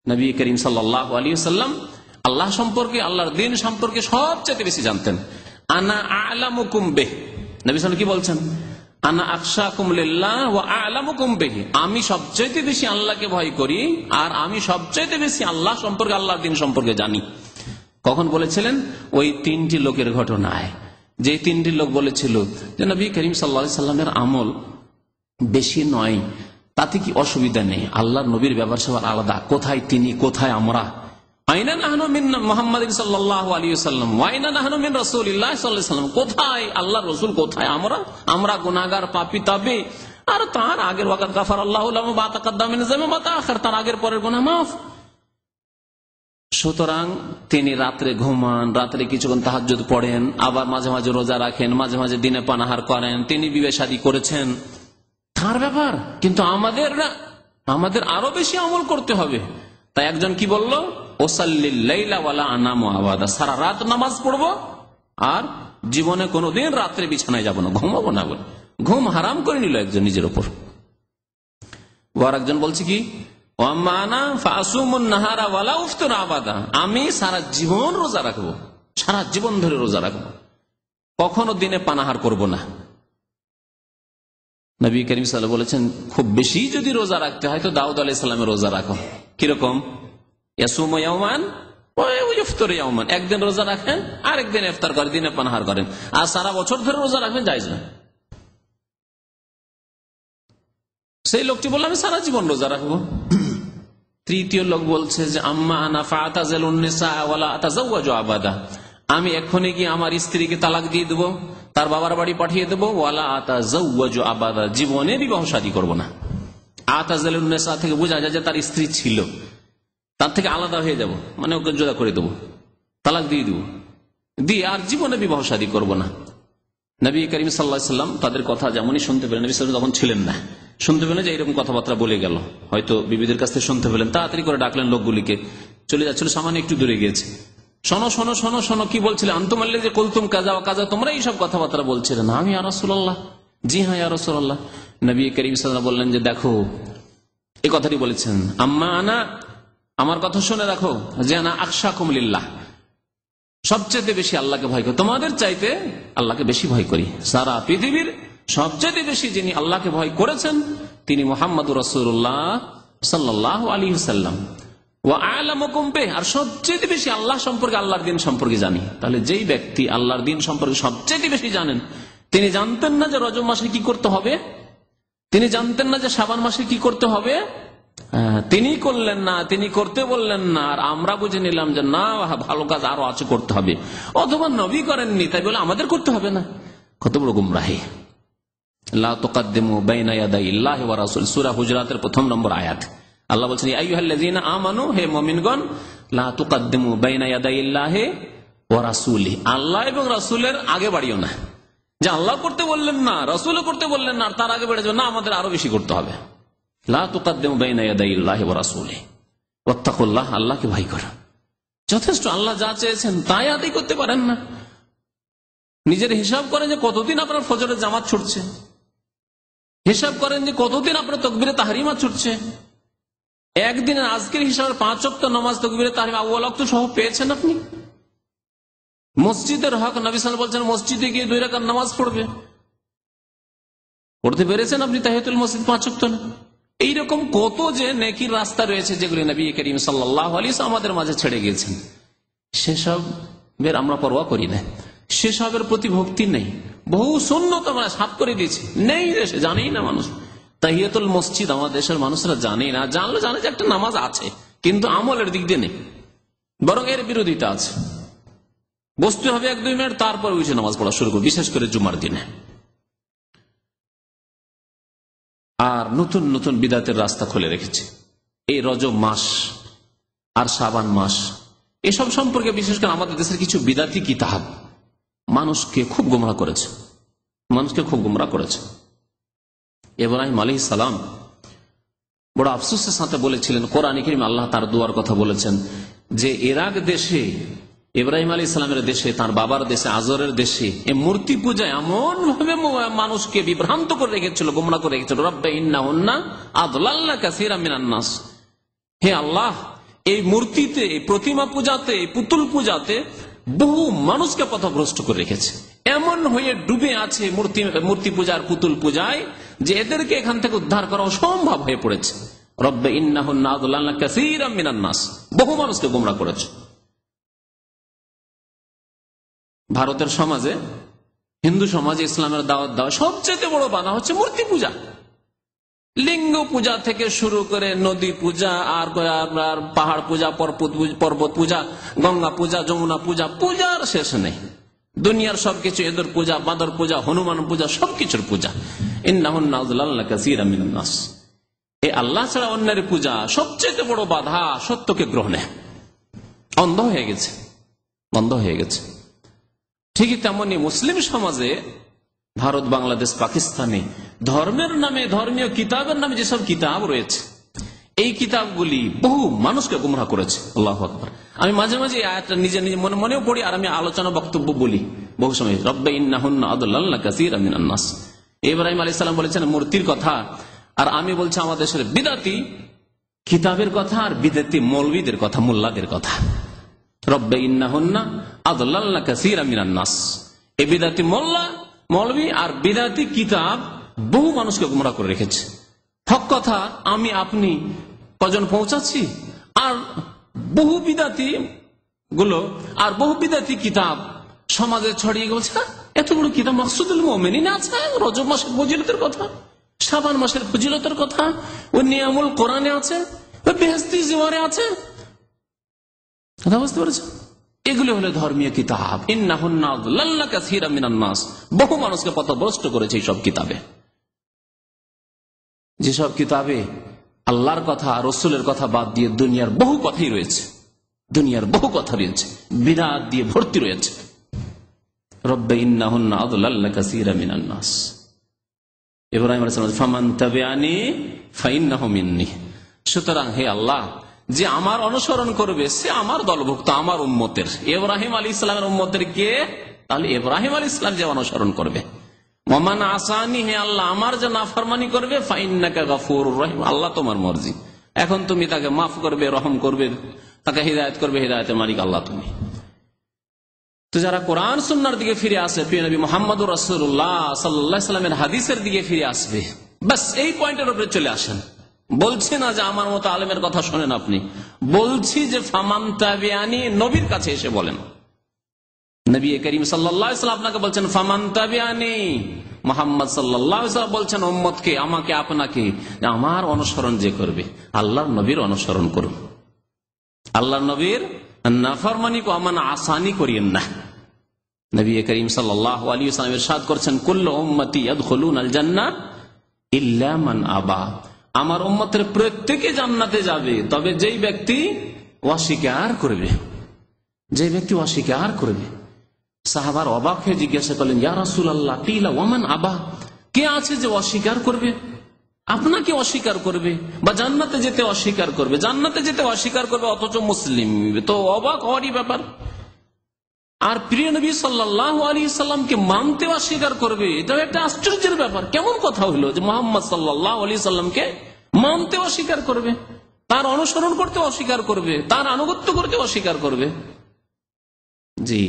নবী করিম সাল্লাল্লাহু আলাইহি ওয়াসাল্লাম আল্লাহ সম্পর্কে, আল্লাহর দ্বীন সম্পর্কে সবচেয়ে বেশি জানতেন। আনা আ'লামুকুম বিহি, নবী সাল্লাল্লাহু কি বলছেন? আনা আখশাকুম লিল্লাহ ওয়া আ'লামুকুম বিহি, আমি সবচেয়ে বেশি আল্লাহকে ভয় করি আর আমি সবচেয়ে বেশি আল্লাহ সম্পর্কে, আল্লাহর দ্বীন সম্পর্কে জানি। কখন বলেছিলেন? ওই 3টি লোকের ঘটনায়, যে 3টি লোক বলেছিল যে নবী করিম সাল্লাল্লাহু আলাইহি সাল্লামের আমল বেশি নয়, তাতে কি অসুবিধা নেই, আল্লাহর নবীর ব্যবহার সবার আলাদা, কোথায় তিনি কোথায় আমরা। আইনা নাহনু মিন মুহাম্মাদিন সাল্লাল্লাহু আলাইহি ওয়াসাল্লাম ওয়া আইনা নাহনু মিন রাসূলিল্লাহ সাল্লাল্লাহু আলাইহি ওয়াসাল্লাম, কোথায় আল্লাহর রাসূল, কোথায় আমরা গুনাহগার পাপী তাবে, আর তার আগের ওয়াকাত গাফারাল্লাহু লাহু মা তাকাদ্দাম মিন যামবি ওয়া মা তাআখার, তার আগের পরের গুনাহ মাফ। সুতরাং তিনি রাত্রে ঘুমান, রাত্রে কিছুক্ষণ তাহাজ্জুদ পড়েন, আবার মাঝে মাঝে রোজা রাখেন, মাঝে মাঝে দিনে পানাহার করেন, তিনি বিয়ে শাদী করেছেন, তার ব্যাপার। কিন্তু আমাদের না, আমাদের আরো বেশি আমল করতে হবে। তাই একজন কি বলল? ওসাল্লিল লাইলা ওয়ালা আনামু আবাদা, সারা রাত নামাজ পড়বো আর জীবনে কোনোদিন রাত্রে বিছানায় যাব না, ঘুমাবো না বলে ঘুম হারাম করে নিল একজন নিজের উপর। আর একজন বলছে কি? আমি সারা জীবন রোজা রাখবো, সারা জীবন ধরে রোজা রাখবো, কখনো দিনে পানাহার করব না। নবী করিম সাল্লাল্লাহু আলাইহি ওয়াসাল্লাম বলেছেন খুব বেশি যদি রোজা রাখতে হয় তো দাউদ আলাইহিস সালামের রোজা রাখো। কিরকম? ইয়াসুমু ইয়াওমান ওয়া ইফতারু ইয়াওমান, একদিন রোজা রাখেন আর একদিন ইফতার করেন, দিনে পানাহার করেন, আর সারা বছর ধরে রোজা রাখবেন জায়েজ না। সেই লোকটি বলল আমি সারা জীবন রোজা রাখবো। তৃতীয় লোক বলছে যে আম্মা আনা ফাতাযালুন নিসা ওয়ালা আতাযাওয়াজু আবাদা, আমি এক্ষুনি কি আমার স্ত্রীকে তালাক দিয়ে দেবো, তার বাবার বাড়ি পাঠিয়ে দেবো, ওয়ালা আতাযাওয়াজু আবাদা, জীবনে বিবাহ শাদী করবো না। আতাযালুন নিসা থেকে বোঝা যায় যে তার স্ত্রী ছিল, তার থেকে আলাদা হয়ে যাব, মানে ওকে জোড়া করে দেবো, তালাক দিয়ে দেবো, দিয়ে আর জীবনে বিবাহ শাদী করবো না। নবী করিম সাল্লাল্লাহু আলাইহি ওয়াসাল্লাম তাদের কথা যেমনই শুনতে পেলেন, নবী সাল্লাল্লাহু আলাইহি ওয়াসাল্লাম তখন ছিলেন না, শুনতে পেলেন যে এইরকম কথাবার্তা বলে গেল, হয়তো বিবিদের কাছ থেকে শুনতে পেলেন, তাড়াতাড়ি করে ডাকলেন লোকগুলিকে, চলে যাচ্ছিল, সামান্য একটু দূরে গিয়েছে। শোনো শোনো শোনো শোনো, কি বলছিলে? আনতুমাল্লে যে কুলতুম কাজা ওয়া কাজা, তোমরা এইসব কথাবার্তা বলছিলে না? আমি ইয়া রাসূলুল্লাহ, জি হ্যাঁ ইয়া রাসূলুল্লাহ। নবী করিম সাল্লাল্লাহু আলাইহি ওয়াসাল্লাম বললেন যে দেখো, এই কথাটি বলেছেন, আম্মা আনা, আমার কথা শুনে রাখো, যে আনা আখশাকুম লিল্লাহ, সবচেয়ে বেশি আল্লাহকে ভয় করি, তোমাদের চাইতে আল্লাহকে বেশি ভয় করি। সারা পৃথিবীর সবচেয়ে বেশি যিনি আল্লাহকে ভয় করেছেন তিনি মুহাম্মদুর রাসূলুল্লাহ সাল্লাল্লাহু আলাইহি ওয়াসাল্লাম। ওয়া আ'লামুকুম বিহি, আর সবচেয়ে বেশি আল্লাহ সম্পর্কে, আল্লাহর দিন সম্পর্কে জানি। তাহলে যেই ব্যক্তি আল্লাহর দিন সম্পর্কে সবচেয়ে বেশি জানেন, তিনি জানতেন না যে রজব মাসে কি করতে হবে? তিনি জানতেন না যে শাবান মাসে কি করতে হবে? তিনি করলেন না, তিনি করতে বললেন না, আর আমরা বুঝে নিলাম যে না, ভালো কাজ আরো আছে, করতে হবে। অথবা নবী করেননি তাই বলে আমাদের করতে হবে না। কত বড় গুমরাহি! লা তুকাদ্দিমু বাইনা ইয়াদাইল্লাহি ওয়া রাসূল, সূরা হুজুরাতের ১ম নম্বর আয়াত। আল্লাহ বলছেন, ইয়া আইয়ুহাল্লাযীনা আমানু, হে মুমিনগণ, লা তুকাদ্দিমু বাইনা ইয়াদাইল্লাহি ওয়া রাসূলি, আল্লাহ এবং রাসূলের আগে বাড়িও না। যে আল্লাহ করতে বললেন না, রাসূলও করতে বললেন না, আর তার আগে বেড়ে যাবে না, আমাদের আরো বেশি করতে হবে। লা তুকাদ্দিমু বাইনা ইয়াদাইল্লাহি ওয়া রাসূলি ওয়াত্তাকুল্লাহ, আল্লাহকে ভয় করো। যথেষ্ট, আল্লাহ যা চেয়েছেন তাই আদায় করতে পারেন না। নিজের হিসাব করেন যে কতদিন আপনার ফজরের জামাত ছুটছে, হিসাব করেন যে কতদিন আপনার তাকবীরে তাহরিমা ছুটছে। একদিনের আজকের হিসাবে 5 ওয়াক্ত নামাজ তাকবীরে তাহরিমা আউয়াল ওয়াক্ত সহ পেয়েছেন আপনি। মসজিদের হক, নবী সাল্লাল্লাহু আলাইহি ওয়াসাল্লাম বলছেন মসজিদে গিয়ে 2 রাকাত নামাজ পড়তে পেরেছেন আপনি তাহিয়াতুল মসজিদ 5 ওয়াক্ত না? এইরকম কত যে নেকির রাস্তা রয়েছে যেগুলি নবী করিম সাল্লাল্লাহু আলাইহি ওয়াসাল্লাম আমাদের মাঝে ছেড়ে গিয়েছেন, সেসবের আমরা পরোয়া করি না, সেসবের প্রতি ভক্তি নেই। বহু সুন্নত আমরা সাফ করে দিয়েছি, নেই দেশে, জানেই না মানুষ। তাহিয়াতুল মসজিদ আমার দেশের মানুষরা জানেই না, জানলে জানে যে একটা নামাজ আছে, কিন্তু আমলের দিক দিয়ে নেই, বরং এর বিরোধিতা আছে। বসতে হবে 1-2 মিনিট, তারপর উঠে নামাজ পড়া শুরু করবে, বিশেষ করে জুমার দিনে। আর নতুন নতুন বিদাতের রাস্তা খুলে রেখেছে। এই রজব মাস আর শাবান মাস, এসব সম্পর্কে বিশেষ করে আমাদের দেশের কিছু বিদাতি কিতাব মানুষকে খুব গোমরাহ করেছে, মানুষকে খুব গোমরাহ করেছে। ইব্রাহিম আলাইহিস সালাম বড় আফসোসের সাথে বলেছিলেন, কোরআনে কারীমে আল্লাহ তার দুয়ার কথা বলেছেন, যে ইরাক দেশে, ইব্রাহিম আলাইহিস সালামের দেশে, তার বাবার দেশে, আজরের দেশে এই মূর্তি পূজায় এমন ভাবে মানুষকে বিভ্রান্ত করে রেখেছিল, গোমরাহ করে রেখেছিল। রব্বে ইন্নাহুন্না আদলাল্না কাসীরাম মিনান নাস, হে আল্লাহ, এই মূর্তিতে, এই প্রতিমা পূজাতে, এই পুতুল পূজাতে বহু মানুষকে পথভ্রষ্ট করে রেখেছে। এমন হয়ে ডুবে আছে মূর্তি পূজার, পুতুল পূজায়, যে এদেরকে এখান থেকে উদ্ধার করা অসম্ভব হয়ে পড়েছে। রব্বে ইন্নাহুন্না আদলাল্না কাসীরাম মিনান নাস, বহু মানুষকে গোমরাহ করেছে। ভারতের সমাজে, হিন্দু সমাজে ইসলামের দাওয়াত দেওয়া সবচেয়ে বড় বাধা হচ্ছে মূর্তি পূজা। লিঙ্গ পূজা থেকে শুরু করে নদী পূজা, আর পাহাড় পূজা, পর্বত পূজা, গঙ্গা পূজা, যমুনা পূজা, পূজার শেষ নেই। দুনিয়ার সবকিছু, এদের পূজা, বাদর পূজা, হনুমান পূজা, সবকিছুর পূজা। ইন্নাহুন্না আযলাল্না কাসীরাম মিনান নাস, এই আল্লাহ ছাড়া অন্যের পূজা সবচেয়ে বড় বাধা সত্যকে গ্রহণে। অন্ধ হয়ে গেছে, বন্ধ হয়ে গেছে। ঠিকই তেমনি মুসলিম সমাজে, ভারত, বাংলাদেশ, পাকিস্তানে ধর্মের নামে, ধর্মীয় কিতাবের নামে যেসব কিতাব রয়েছে, এই কিতাবগুলি বহু মানুষকে গুমরাহ করেছে। আল্লাহু আকবার। আমি মাঝে মাঝে এই আয়াতটা নিজে নিজে মনেও পড়ি, আর আমি আলোচনা বক্তব্য বলি বহু সময়। রব্বে ইন্নাহুন্না আদলাল্না কাসীরাম মিনান নাস, ইব্রাহিম আলাইহিস সালাম বলেছেন মূর্তির কথা, আর আমি বলছি আমাদের দেশের বিদাতি কিতাবের কথা, আর বিদাতি মৌলবীদের কথা, মোল্লাদের কথা। রব্বে ইন্নাহুন্না আদলাল্না কাসীরাম মিনান নাস, এই বিদাতি মোল্লা, মৌলবী আর বিদাতি কিতাব বহু মানুষকে গুমরাহ করে রেখেছে। হক কথা আমি আপনি কজন পৌঁছাচ্ছি, আর বহু বিদাতি গুলো, আর বহু বিদাতি কিতাব সমাজে ছড়িয়ে গেছে। এত বড় কিতাব মাকসুদুল মুমিনিন আছে, রজব মাসের ফজিলতের কথা, শাবান মাসের ফজিলতের কথা, ওই নিয়ামুল কোরআনে আছে, ওই বেহেশতি জিওয়ারে আছে। কথা বুঝতে পেরেছেন? এগুলো হলো ধর্মীয় কিতাব। ইন্নাহুন্না আযলাল্না কাসীরাম মিনান নাস, বহু মানুষকে পথভ্রষ্ট করেছে এইসব কিতাবে। যেসব কিতাবে আল্লাহর কথা, রাসূলের কথা বাদ দিয়ে দুনিয়ার বহু কথাই রয়েছে, দুনিয়ার বহু কথা রয়েছে, বিদআত দিয়ে ভর্তি রয়েছে। রব্বে ইন্নাহুন্না আদলাল্লা কাসীরা মিনান নাস। ইব্রাহিম আলাইহিস সালাম ফামান তাবিআনি ফাইন্নাহু মিন্নি। সুতরাং হে আল্লাহ, যে আমার অনুসরণ করবে সে আমার দলভুক্ত, আমার উম্মতের। ইব্রাহিম আলাইহিস সালামের উম্মতের কে? তাহলে ইব্রাহিম আলাইহিস সালাম যে অনুসরণ করবে। ওমান আসানি, হে আল্লাহ আমার যে নাফরমানি করবে, ফাইন্নাকা গফুরুর রহিম, আল্লাহ তোমার মর্জি, এখন তুমি তাকে মাফ করবে, রহম করবে, তাকে হিদায়াত করবে, হিদায়াতের মালিক আল্লাহ তুমি। তো যারা কোরআন সুন্নাহর দিকে ফিরে আসে, প্রিয় নবী মুহাম্মদুর রাসূলুল্লাহ সাল্লাল্লাহু আলাইহি সাল্লামের হাদিসের দিকে ফিরে আসবে, বাস এই পয়েন্টের উপরে চলে আসেন। বলছি না যে আমার মতো আলেমের কথা শোনেন আপনি, বলছি যে ফামান তাবিআনি, নবীর কাছে এসে বলেন। নবী করিম সাল্লাল্লাহু আলাইহি ওয়াসাল্লাম আপনাকে বলছেন ফামান তাবিআনি, মুহাম্মদ সাল্লাল্লাহু আলাইহি ওয়াসাল্লাম বলছেন উম্মতকে, আমাকে আপনাকে, আমার অনুসরণ যে করবে, আল্লাহর নবীর অনুসরণ করুন। আল্লাহর নবীর নাফরমানি কো আমান আসানি করিয়েন না। নবী করিম সাল্লাল্লাহু আলাইহি ওয়াসাল্লাম ইরশাদ করছেন কুল্লু উম্মতি ইয়াদখুলুনাল জান্নাহ ইল্লা মান আবা, আমার উম্মতের প্রত্যেকে জান্নাতে যাবে, তবে যেই ব্যক্তি অস্বীকার করবে, যে ব্যক্তি অস্বীকার করবে। সাহাবার অবাক হয়ে জিজ্ঞাসা করলেন, ইয়া রাসূলুল্লাহ কিলা ওয়ামান আবা, কে আছে যে অস্বীকার করবে, আপনাকে অস্বীকার করবে বা জান্নাতে যেতে অস্বীকার করবে? জান্নাতে যেতে অস্বীকার করবে অথচ মুসলিম, তো অবাক হওয়ারই ব্যাপার। আর প্রিয় নবী সাল্লাল্লাহু আলাইহি সাল্লামকে মানতে অস্বীকার করবে, এটা একটা আশ্চর্যের ব্যাপার। কেমন কথা হইল যে মুহাম্মদ সাল্লাল্লাহু আলাইহি সাল্লামকে মানতে অস্বীকার করবে, তার অনুসরণ করতে অস্বীকার করবে, তার আনুগত্য করতে অস্বীকার করবে? জি,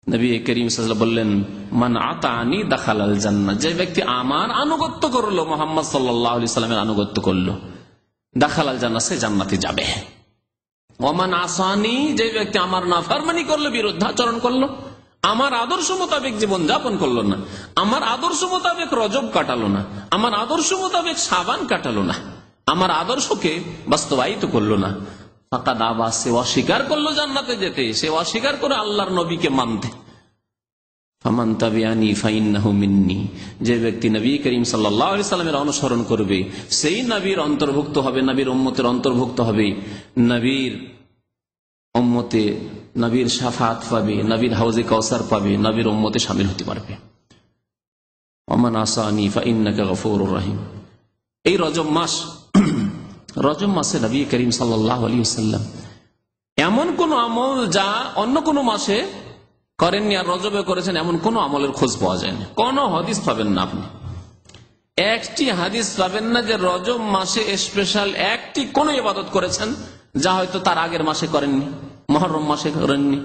নবী করিম সাল্লাল্লাহু আলাইহি ওয়াসাল্লাম বললেন মান আতানি দাখালাল জান্নাহ, যে ব্যক্তি আমার আনুগত্য করলো, মুহাম্মদ সাল্লাল্লাহু আলাইহি সাল্লামের আনুগত্য করলো, দাখালাল জান্নাহ, সে জান্নাতে যাবে। ওমান আসানি, যে ব্যক্তি আমার নাফরমানি করলো, বিরুদ্ধাচরণ করলো, আমার আদর্শ মোতাবেক জীবন যাপন করলো না, আমার আদর্শ মোতাবেক রজব কাটালো না, আমার আদর্শ মোতাবেক শাবান কাটালো না, আমার আদর্শকে বাস্তবায়িত করলো না, ফাকাদ আবা, সে অস্বীকার করলো জান্নাতে যেতে, সে অস্বীকার করে আল্লাহর নবীকে মানতে। ফামান তাবিআনি ফাইন্নাহু মিন্নি, যে ব্যক্তি নবী করিম সাল্লাল্লাহু আলাইহি সাল্লামের অনুসরণ করবে, সেই নবীর অন্তর্ভুক্ত হবে, নবীর উম্মতের অন্তর্ভুক্ত হবে, নবীর উম্মতে নবীর শাফাত পাবে, নবীর হাউজে কাউসার পাবে, নবীর উম্মতে শামিল হতে পারবে। ওমান আসানি ফাইন্নাকা গফুরুর রহিম। এই রজব মাস, রজব মাসে নবী করিম সাল্লাল্লাহু আলাইহি ওয়াসাল্লাম এমন কোন আমল যা অন্য কোন মাসে করেননি আর রজবে করেছেন, এমন কোন আমলের খোঁজ পাওয়া যায়নি। কোন হাদিস পাবেন না আপনি, একটি হাদিস পাবেন না যে রজব মাসে স্পেশাল একটি কোন ইবাদত করেছেন যা হয়তো তার আগের মাসে করেননি, মুহররম মাসে করেননি,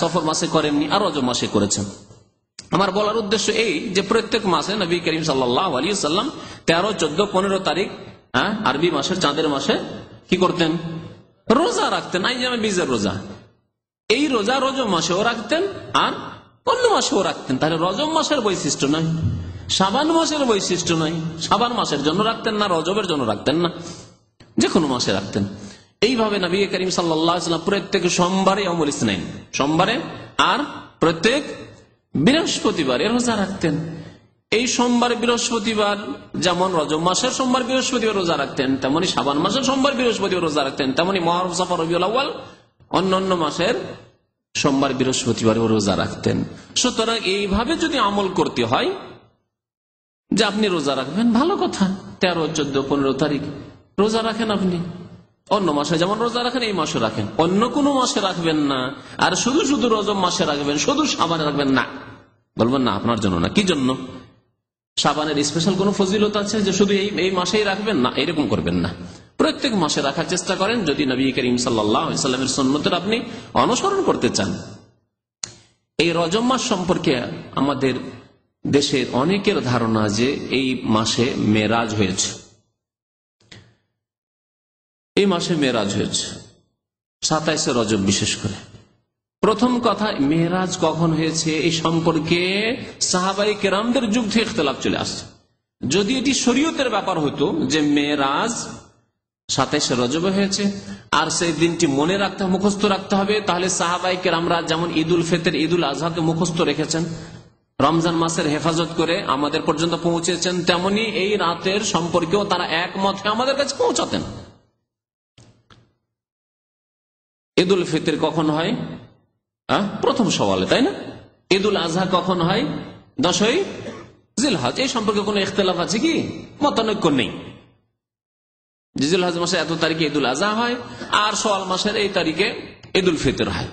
সফর মাসে করেননি, আর রজব মাসে করেছেন। আমার বলার উদ্দেশ্য এই যে প্রত্যেক মাসে নবী করিম সাল্লাল্লাহু আলাইহি ওয়াসাল্লাম 13, 14, 15 তারিখ আরবি মাসের চাঁদের মাসে কি করতেন? রোজা রাখতেন, আইয়ামে বীজের রোজা। এই রোজা রজব মাসেও রাখতেন আর অন্য মাসেও রাখতেন। তাহলে রজব মাসের বৈশিষ্ট্য নয়, শাবান মাসের বৈশিষ্ট্য নয়, শাবান মাসের জন্য রাখতেন না, রজবের জন্য রাখতেন না, যে কোনো মাসে রাখতেন। এইভাবে নবী করিম সাল্লাল্লাহু আলাইহি ওয়াসাল্লাম প্রত্যেক সোমবারে ইয়ামুল ইসনাইন, সোমবারে আর প্রত্যেক বৃহস্পতিবারে রোজা রাখতেন। এই সোমবার বৃহস্পতিবার যেমন রজব মাসের সোমবার বৃহস্পতিবার রোজা রাখতেন, তেমনি শাবান মাসের সোমবার বৃহস্পতিবার রোজা রাখতেন, তেমনি মুহররম, সফর, রবিউল আউয়াল অন্যান্য মাসের সোমবার বৃহস্পতিবার রোজা রাখতেন। সুতরাং এইভাবে যদি আমল করতে হয় যে আপনি রোজা রাখবেন, ভালো কথা, 13, 14, 15 তারিখ রোজা রাখেন আপনি, অন্য মাসে যেমন রোজা রাখেন এই মাসে রাখেন, অন্য কোনো মাসে রাখবেন না। আর শুধু শুধু রজব মাসে রাখবেন, শুধু শাবানে রাখবেন না, বলবেন না আপনার জন্য না, কি জন্য? শাবানের স্পেশাল কোন ফজিলত আছে যে শুধু এই মাসেই রাখবেন? না, এরকম করবেন না, প্রত্যেক মাসে রাখার চেষ্টা করেন যদি নবী করিম সাল্লাল্লাহু আলাইহি ওয়াসাল্লামের সুন্নতের আপনি অনুসরণ করতে চান। এই রজব মাস সম্পর্কে আমাদের দেশের অনেকের ধারণা যে এই মাসে মেরাজ হয়েছে, এই মাসে মেরাজ হয়েছে 27 রজব। বিশেষ করে প্রথম কথা, মেরাজ কখন হয়েছে এই সম্পর্কে সাহাবায়ে কেরামদের যুগ থেকে ইখতিলাফ চলে আসছে। যদি এটি শরীয়তের ব্যাপার হতো যে মেরাজ 27 রজবে হয়েছে আর সেই দিনটি মনে রাখতে, মুখস্থ রাখতে হবে, তাহলে সাহাবায়ে কেরামরা যেমন ঈদুল ফিতর, ঈদুল আজহাকে মুখস্থ রেখেছেন, রমজান মাসের হেফাজত করে আমাদের পর্যন্ত পৌঁছেছেন, তেমনি এই রাতের সম্পর্কেও তারা একমত হয়ে আমাদের কাছে পৌঁছাতেন। ঈদুল ফিতর কখন হয়? প্রথম সওয়ালে, তাই না? ঈদুল আজহা কখন হয়? 10ই জিলহজ। এই সম্পর্কে কোন ইখতিলাফ আছে কি? মতানৈক্য নেই। জিলহজ মাসে এত তারিখে ঈদুল আজহা হয়, আর শাওয়াল মাসের এই তারিখে ঈদুল ফিতর হয়।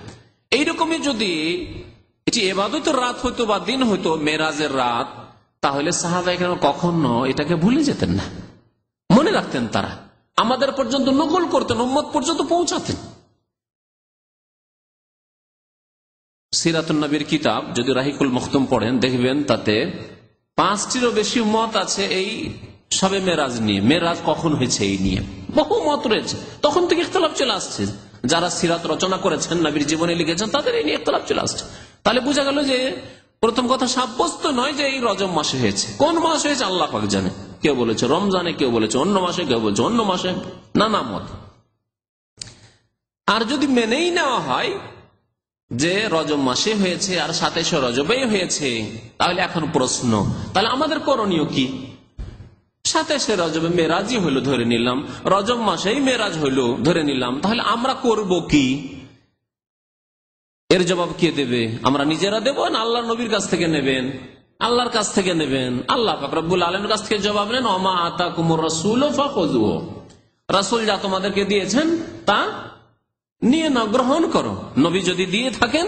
এইরকমই যদি এটি ইবাদতের রাত হইতো বা দিন হইতো, মেরাজের রাত, তাহলে সাহাবায়ে কেরাম কখনো এটাকে ভুলে যেতেন না, মনে রাখতেন। তারা আমাদের পর্যন্ত নকল করতেন, উম্মত পর্যন্ত পৌঁছাতেন। সিরাতুন নবীর কিতাব যদি রাহিকুল মখতুম পড়েন, দেখবেন তাতে 5টিরও বেশি মত আছে এই শবে মেরাজ নিয়ে। মেরাজ কখন হয়েছে এই নিয়ে বহু মত রয়েছে। তখন থেকে ইখতিলাফ চলে আসছে। যারা সিরাত রচনা করেছেন, নবীর জীবনে লিখেছেন, তাদের এই নিয়ে ইখতিলাফ চলে আসছে। তাহলে বোঝা গেল যে প্রথম কথা সাব্যস্ত নয় যে এই রজব মাসে হয়েছে। কোন মাস হয়েছে আল্লাহ পাক জানে। কেউ বলেছে রমজানে, কেউ বলেছে অন্য মাসে, কেউ বলেছে অন্য মাসে, নানা মত। আর যদি মেনেই নেওয়া হয় যে রজব মাসে হয়েছে আর 27 রজবেই হয়েছে, তাহলে এখন প্রশ্ন, তাহলে আমাদের করণীয় কি? 27 রজবে মেরাজই হইল ধরে নিলাম, রজব মাসেই মেরাজ হইল ধরে নিলাম, তাহলে আমরা করব কি? এর জবাব কে দেবে? আমরা নিজেরা দেব না আল্লাহ নবীর কাছ থেকে নেবেন? আল্লাহর কাছ থেকে নেবেন। আল্লাহ পাক রব্বুল আলামিনের কাছ থেকে জবাব নেন, ওমা আতাকুমুর রাসূলু ফাখুযুহু। রাসূল যা তোমাদেরকে দিয়েছেন তা নিয়ে নাও, গ্রহণ করো। নবী যদি দিয়ে থাকেন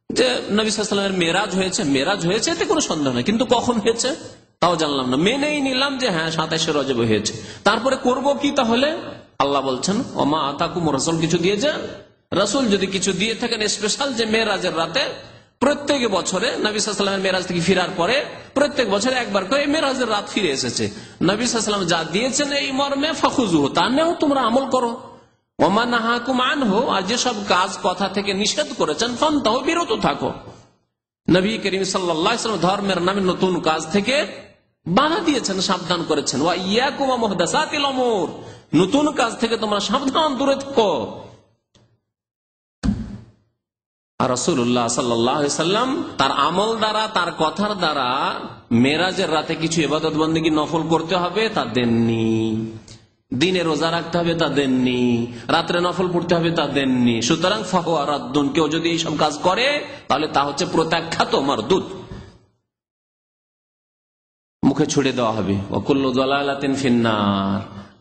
যে নবী সাল্লাল্লাহু আলাইহি ওয়াসাল্লামের মেরাজ হয়েছে, মেরাজ হয়েছে এতে কোনো সন্দেহ নেই, কিন্তু কখন হয়েছে তাও জানলাম না, মেনেই নিলাম যে হ্যাঁ 27 রজবে হয়েছে। তারপরে করব কি? তাহলে আল্লাহ বলছেন ওমা আতাকুমুর রাসূল, কিছু দিয়েছেন রাসূল যদি কিছু দিয়ে থাকেন স্পেশাল, যে মেরাজের রাতে প্রত্যেক বছরে নবী সাল্লাল্লাহু আলাইহি ওয়াসাল্লাম মেরাজ থেকে ফেরার পরে প্রত্যেক বছরে একবার করে মেরাজের রাত ফিরে এসেছে, নবী সাল্লাল্লাহু আলাইহি ওয়াসাল্লাম যা দিয়েছেন এই মর্মে ফাখুযুহু, তা নেও, তোমরা আমল করো। ওমা নাহাকুম আনহু, আর যেসব কাজ কথা থেকে নিষেধ করেছেন ফান্তাহু, বিরত থাকো। নবী করিম সাল্লাল্লাহু আলাইহি ওয়াসাল্লাম ধর্মের নামে নতুন কাজ থেকে বাধা দিয়েছেন, সাবধান করেছেন। ওয়া ইয়াকুম ওয়া মুহদাসাতিল উমুর, নতুন কাজ থেকে তোমরা সাবধান, দূরে থাকো। আর রাসূলুল্লাহ সাল্লাল্লাহু আলাইহি ওয়াসাল্লাম তার আমল দ্বারা, তার কথার দ্বারা মেরাজের রাতে কিছু ইবাদত বন্দেগী নফল করতে হবে তা দেননি, দিনে রোজা রাখতে হবে তা দেননি, রাত্রে নফল পড়তে হবে তা দেননি। সুতরাং ফাহুয়া রাদ্দুন, কেউ যদি এইসব কাজ করে তাহলে তা হচ্ছে প্রত্যাখ্যাত, মারদুদ, মুখে ছুড়ে দেওয়া হবে। ওয়া কুল্লু দালালাতিন ফিন্নার,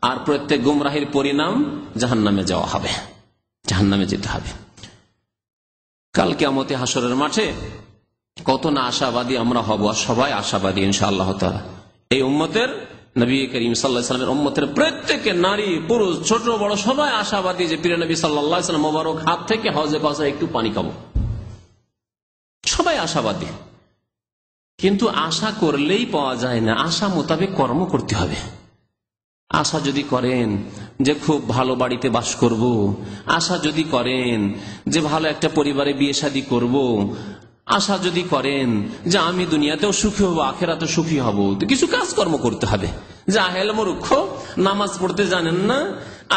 আর প্রত্যেক গুমরাহির পরিণাম জাহান্নামে যাওয়া হবে, জাহান্নামে যেতে হবে। কাল কিয়ামতে হাসরের মাঠে কত না আশাবাদী আমরা হব, আর সবাই আশাবাদী ইনশাআল্লাহ তাআলা। এই উম্মতের, নবী করিম সাল্লাল্লাহু আলাইহি ওয়াসাল্লামের উম্মতের প্রত্যেকে, নারী পুরুষ ছোট বড় সবাই আশাবাদী যে প্রিয় নবী সাল্লাল্লাহু আলাইহি ওয়াসাল্লাম মোবারক হাত থেকে হজে কাউসার একটু পানি খাবো, সবাই আশাবাদী। কিন্তু আশা করলেই পাওয়া যায় না, আশা মোতাবেক কর্ম করতে হবে। আশা যদি করেন যে খুব ভালো বাড়িতে বাস করব, আশা যদি করেন যে ভালো একটা পরিবারে বিয়ে শাদী করব, আশা যদি করেন যে আমি দুনিয়াতেও সুখী হব আখেরাতেও সুখী হব, তো কিছু কাজকর্ম করতে হবে। জাহেল মূর্খ, নামাজ পড়তে জানেন না,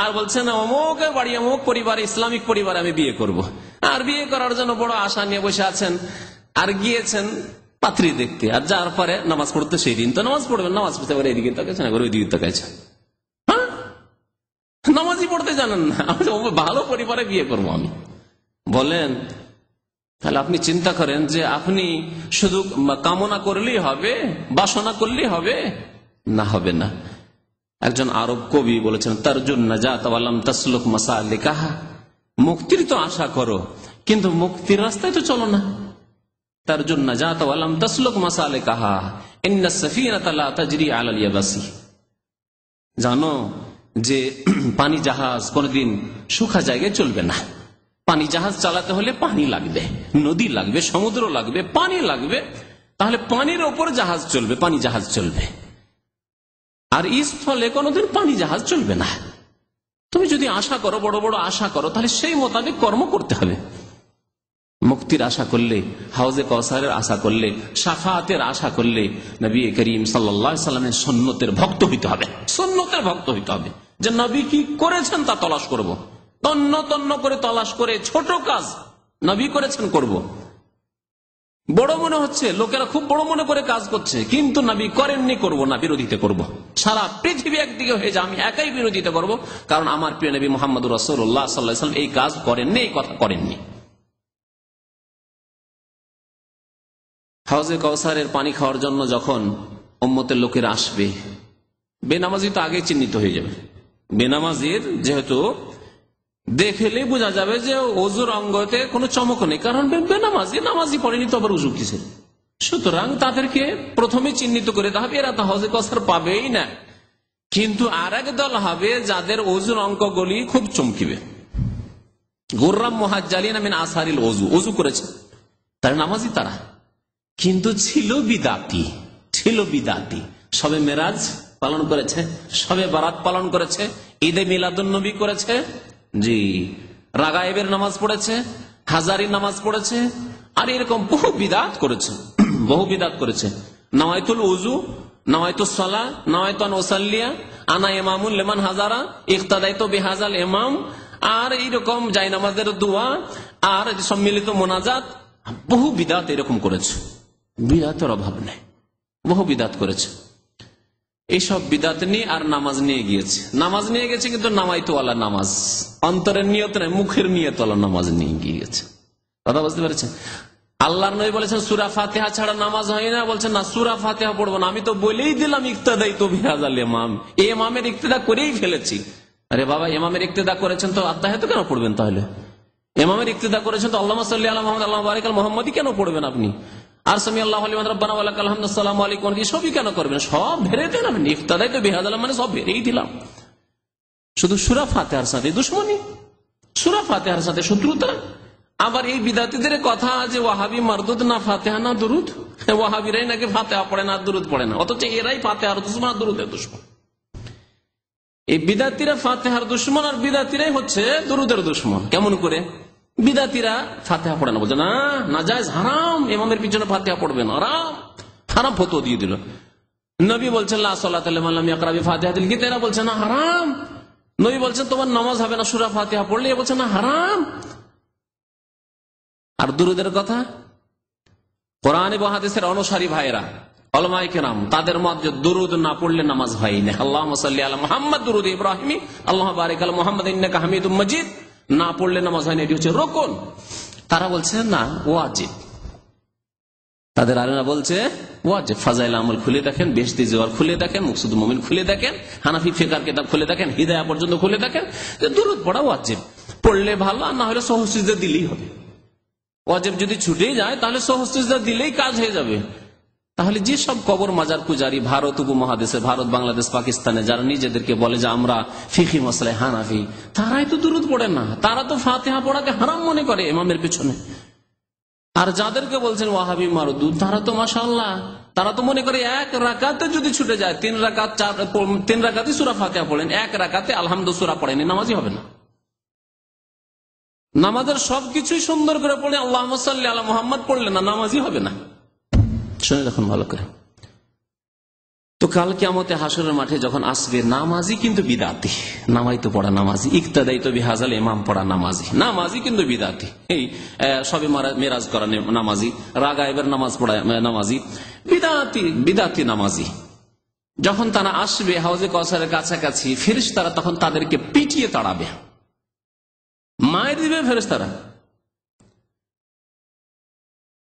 আর বলছেন অমুকের বাড়ি অমুক পরিবারে, ইসলামিক পরিবারে আমি বিয়ে করব, আর বিয়ে করার জন্য বড় আশা নিয়ে বসে আছেন, আর গিয়েছেন পাত্রী দেখতে, আর যার পরে নামাজ পড়তে সেই দিন তো নামাজ পড়বেন, নামাজ পড়তে পারে এদিকে তাকাইছেন, একবার ওই দিকে তাকাইছেন, নামাজই পড়তে জানেন না, ভালো পরিবারে বিয়ে করবো আমি বলেন। তাহলে আপনি চিন্তা করেন যে আপনি শুধু কামনা করলেই হবে, বাসনা করলেই হবে? না, হবে না। একজন আরব কবি বলেছেন, তারজুন নাজাত ওয়া লাম তাসলুক মাসালিকাহা, মুক্তির তো আশা করো কিন্তু মুক্তির রাস্তায় তো চলো না। তারজুন নাজাত ওয়া লাম তাসলুক মাসালিকাহা ইন্নাস সাফিনাতা লা তাজরি আলাল ইয়াবাসি, জানো যে পানি জাহাজ কোনদিন শুখা জায়গায় চলবে না। পানি জাহাজ চালাতে হলে পানি লাগবে, নদী লাগবে, সমুদ্র লাগবে, পানি লাগবে, তাহলে পানির ওপর জাহাজ চলবে, পানি জাহাজ চলবে। আর স্থলে কোনদিন পানি জাহাজ চলবে না। তুমি যদি আশা করো, বড় বড় আশা করো, তাহলে সেই মোতাবেক কর্ম করতে হবে। মুক্তির আশা করলে, হাউজে কাউসারের আশা করলে, শাফাআতের আশা করলে নবী করিম সাল্লাল্লাহু আলাইহি ওয়াসাল্লামের সুন্নতের ভক্ত হইতে হবে, সুন্নতের ভক্ত হইতে হবে। যে নবী কি করেছেন তা তলাশ করব, তন্ন তন্ন করে তলাশ করে, ছোট কাজ নবী করেছেন করব। বড় মনে হচ্ছে, লোকেরা খুব বড় মনে করে কাজ করছে, কিন্তু নবী করেননি, করব না, বিরোধিতা করব। সারা পৃথিবী একদিকে হয়ে যায়, আমি একাই বিরোধিতা করব, কারণ আমার প্রিয় নবী মুহাম্মদুর রাসূলুল্লাহ সাল্লাল্লাহু আলাইহি ওয়াসাল্লাম এই কাজ করেননি, এই কথা করেননি। হাউজে কাউসারের পানি খাওয়ার জন্য যখন উম্মতের লোকেরা আসবে, বেনামাজি তো আগে চিহ্নিত হয়ে যাবে। বেনামাজির যেহেতু দেখলে বোঝা যাবে যে ওজুর অঙ্গতে কোনো চমক নেই, কারণ নামাজি পড়েনি তো আবার উজু কিসের। সুতরাং তাদেরকে প্রথমে চিহ্নিত করে দেওয়া হবে, এরা তো হাউজে কাউসার পাবেই না। কিন্তু আর এক দল হবে যাদের ওজুর অঙ্কগুলি খুব চমকিবে। গুররাম মুহাজ্জালিন মিন আসারিল ওযু, ওযু করেছে তারা নামাজি, তারা কিন্তু ছিল বিদাতি। সবে মেরাজ পালন করেছে, সবে বারাত পালন করেছে, ঈদে মিলাদুন নবী করেছে, জি, রাগায়েবের নামাজ পড়েছে, হাজারি নামাজ পড়েছে, আর এরকম বহু বিদাত করেছে। নাওয়াইতুল উযু, নাওয়াইতুস সালাহ, নাওয়াইতু আন উসাল্লিয়া, আনা ইমামুল লিমান হাজারা, ইক্তাদাইতু বিহাজাল ইমাম, আর এইরকম জায়নামাজের দোয়া, আর সম্মিলিত মোনাজাত, বহু বিদাত এরকম করেছে। বিদাতের অভাব নেই, বহু বিদাত করেছে। এইসব বিদাত নিয়ে আর নামাজ নিয়ে গেছে, কিন্তু নামাইতওয়ালা নামাজ, অন্তরের নিয়ত নয়, মুখের নিয়তওয়ালা নামাজ নিয়ে গিয়েছে। কথা বুঝতে পেরেছেন? আল্লাহর নবী বলেছেন সূরা ফাতিহা ছাড়া নামাজ হয় না, বলছেন না সূরা ফাতিহা পড়বো না, আমি তো বলেই দিলাম ইক্তাদাইতু বিহাজাল ইমাম, এই ইমামের ইক্তেদা করেই ফেলেছি। আরে বাবা, ইমামের ইক্তেদা করেছেন তো আত্মাহিয়াত কেন পড়বেন? তাহলে ইমামের ইক্তেদা করেছেন তো আল্লাহুম্মা সাল্লি আলা মুহাম্মাদ আল্লাহুম্মা বারিক আলা মুহাম্মাদি কেন পড়বেন আপনি? আর সামিআল্লাহু লিমান রাব্বানা ওয়া লাকাল হামদু আসসালামু আলাইকুম কি সবই কেন করবেন? সব ভেরে দেন আপনি, ইক্তাদাইতু বিহাজাল মানে সব ভেরেই দিলাম। শুধু সূরা ফাতিহার সাথে দুশমনী, সূরা ফাতিহার সাথে শত্রুতা। আবার এই বিদাতীদের কথা যে ওয়াহাবি মারদুদ না ফাতিহা না দুরুদ, ওয়াহাবিরাই নাকি ফাতিহা পড়ে না দুরুদ পড়ে না, অথচ এরাই ফাতিহার দুশমন আর দুরুদের দুশমন। এই বিদাতীরা ফাতিহার দুশমন আর বিদাতীরাই হচ্ছে দুরুদের দুশমন। কেমন করে? বিদাতীরা ফাতিহা পড়ে না, বলছে না নাজায়েজ, হারাম, ইমামের পিছনে ফাতিহা পড়বে না, হারাম ফতোয়া দিয়ে দিল। নবী বলছেন লা সালাতা লিমান লাম ইয়াকরা বিফাতিহাতিল কিতাব, এরা বলছে না হারাম। নবী বলছেন তোমার নামাজ হবে না সূরা ফাতিহা পড়লে, এ বলছে না হারাম। আর দুরুদের কথা, কোরআন এবং হাদিসের অনুসারী ভাইরা উলামায়ে কেরাম তাদের মত যে দুরুদ না পড়লে নামাজ হয় না। আল্লাহুম্মা সাল্লি আলা মুহাম্মাদ, দুরুদ ইব্রাহিমি, আল্লাহুম্মা বারিক আলা মুহাম্মাদ ইন্নাকা হামিদুম মাজিদ, না পড়লে নামাজ হয় না, এটি হচ্ছে রুকুন। তারা বলছে না ওয়াজিব, তাদের আলেমরা বলছে ওয়াজিব। ফাজাইল আমল খুলে দেখেন, বেহেশতি জিওয়ার খুলে দেখেন, মুকসুদুল মুমিন খুলে দেখেন, হানাফি ফিকহের কিতাব খুলে দেখেন, হিদায়া পর্যন্ত খুলে দেখেন, যে দুরুদ পড়া ওয়াজিব। পড়লে ভালো, আর না হলে সহজ দিলেই হবে। ওয়াজিব যদি ছুটে যায় তাহলে সহজ দিলেই কাজ হয়ে যাবে। তাহলে যে সব কবর মাজার পূজারী ভারত উপমহাদেশে, ভারত, বাংলাদেশ, পাকিস্তানে যারা নিজেদেরকে বলে যে আমরা ফিকহি মাসলায় হানাফি, তারাই তো দুরুদ পড়ে না, তারা তো ফাতিহা পড়াকে হারাম মনে করে ইমামের পিছনে। আর যাদেরকে বলছেন ওয়াহাবি মারদুদ, তারা তো মাশাআল্লাহ, তারা তো মনে করে এক রাকাতে যদি ছুটে যায়, 3 রাকাতে সূরা ফাতিহা পড়েন, 1 রাকাতে আলহামদু সূরা পড়েনি, নামাজই হবে না। নামাজের সবকিছুই সুন্দর করে পড়ে আল্লাহুম্মা সাল্লি আলা মুহাম্মাদ পড়লে না, নামাজই হবে না। শুনে দেখুন ভালো করে। তো কাল কিয়ামতে হাসরের মাঠে যখন আসবে, নামাজি কিন্তু বিদাতি, নামাইতো পড়া নামাজি, ইক্তাদাইতু বিহাজাল ইমাম পড়া নামাজি কিন্তু বিদাতি। এই সবে মেরাজ করা নামাজি, রাগায়েবের নামাজ পড়া নামাজি, বিদাতি নামাজি। যখন তারা আসবে হাউজে কাউসারের কাছাকাছি, ফেরেশতারা তখন তাদেরকে পিটিয়ে তাড়াবে, মায়ের দিবে ফেরেশতারা,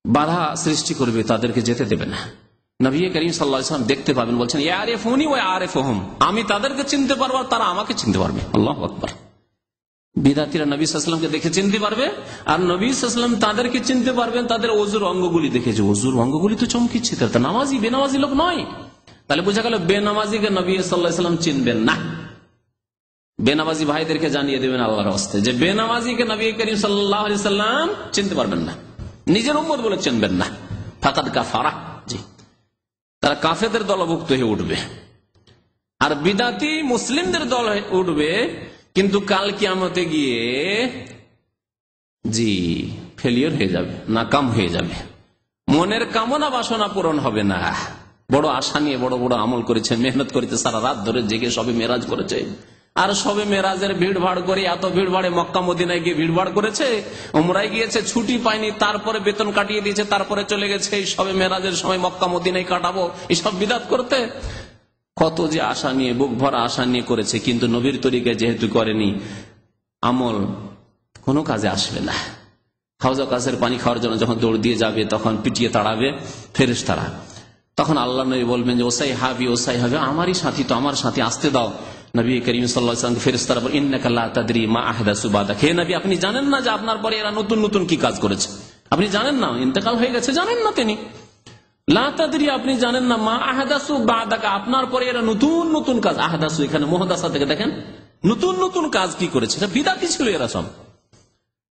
বাধা সৃষ্টি করবে, তাদেরকে যেতে দেবে না। নবী করিম সাল্লাল্লাহু আলাইহি ওয়াসাল্লাম দেখতে পাবেন, বলছেন ইয়ারিফুনি ওয়া আরিফুহুম, আমি তাদেরকে চিনতে পারবো আর তারা আমাকে চিনতে পারবে। আল্লাহু আকবার। বিদাতীরা নবী সাল্লাল্লাহু আলাইহি ওয়াসাল্লামকে দেখে চিনতে পারবে, আর নবী সাল্লাল্লাহু আলাইহি ওয়াসাল্লাম তাদেরকে চিনতে পারবেন তাদের ওযুর অঙ্গগুলি দেখে, যে ওযুর অঙ্গগুলি তো চমকিচ্ছে, তারা তো নামাজি, বেনামাজি লোক নয়। তাহলে বোঝা গেল বেনামাজিকে নবী সাল্লাল্লাহু আলাইহি ওয়াসাল্লাম চিনবেন না। বেনামাজি ভাইদেরকে জানিয়ে দেবেন আল্লাহর রাস্তায় যে বেনামাজিকে নবী করিম সাল্লাল্লাহু আলাইহি ওয়াসাল্লাম চিনতে পারবেন না, নিজের উম্মত বলে চিনবেন না। ফাকাদ কাফারা, জি, তারা কাফেরদের দলভুক্ত হয়ে উঠবে। আর বিদাতি মুসলিমদের দল হয়ে উঠবে, কিন্তু কাল কিয়ামতে গিয়ে জি ফেলিওর হয়ে যাবে, নাকাম হয়ে যাবে। মনের কামনা বাসনা পূরণ হবে না। বড় আশা নিয়ে বড় বড় আমল করেছে, মেহনত করেছে, সারা রাত ধরে জেগে সবে মেরাজ করেছে, আর সবে মেরাজের ভিড় ভাড় করে, এত ভিড় ভাড়ে মক্কা মদিনায় গিয়ে ভিড় ভাড় করেছে, উমরায় গিয়েছে, ছুটি পায়নি, তারপরে বেতন কাটিয়ে দিয়েছে, তারপরে চলে গেছে এই সবে মেরাজের সময় মক্কা মদিনায় কাটাবো, এইসব বিদাত করতে। কত যে আশা নিয়ে, বুক ভরা আশা নিয়ে করেছে, কিন্তু নবীর তরিকায় যেহেতু করেনি, আমল কোনো কাজে আসবে না। হাউজা কাছের পানি খাওয়ার জন্য যখন দৌড় দিয়ে যাবে তখন পিটিয়ে তাড়াবে ফেরেশতারা। তখন আল্লাহ নবী বলবেন যে ওসাই হাবি আমারই সাথী, তো আমার সাথে আসতে দাও। নবী করিম সাল্লাল্লাহু আলাইহি ওয়াসাল্লাম ফেরেশতারা বলেন ইন্নাকা লা তাদরি মা আহদাসু বাদাক, হে নবী আপনি জানেন না যে আপনার পরে এরা নতুন নতুন কি কাজ করেছে, আপনি জানেন না, ইন্তেকাল হয়ে গেছে জানেন না তিনি। লা তাদরি আপনি জানেন না, মা আহদাসু বাদাক আপনার পরে এরা নতুন নতুন কাজ, আহদাসু এখানে মুহদাসা থেকে দেখেন নতুন নতুন কাজ কি করেছে, এটা বিদআতি ছিল।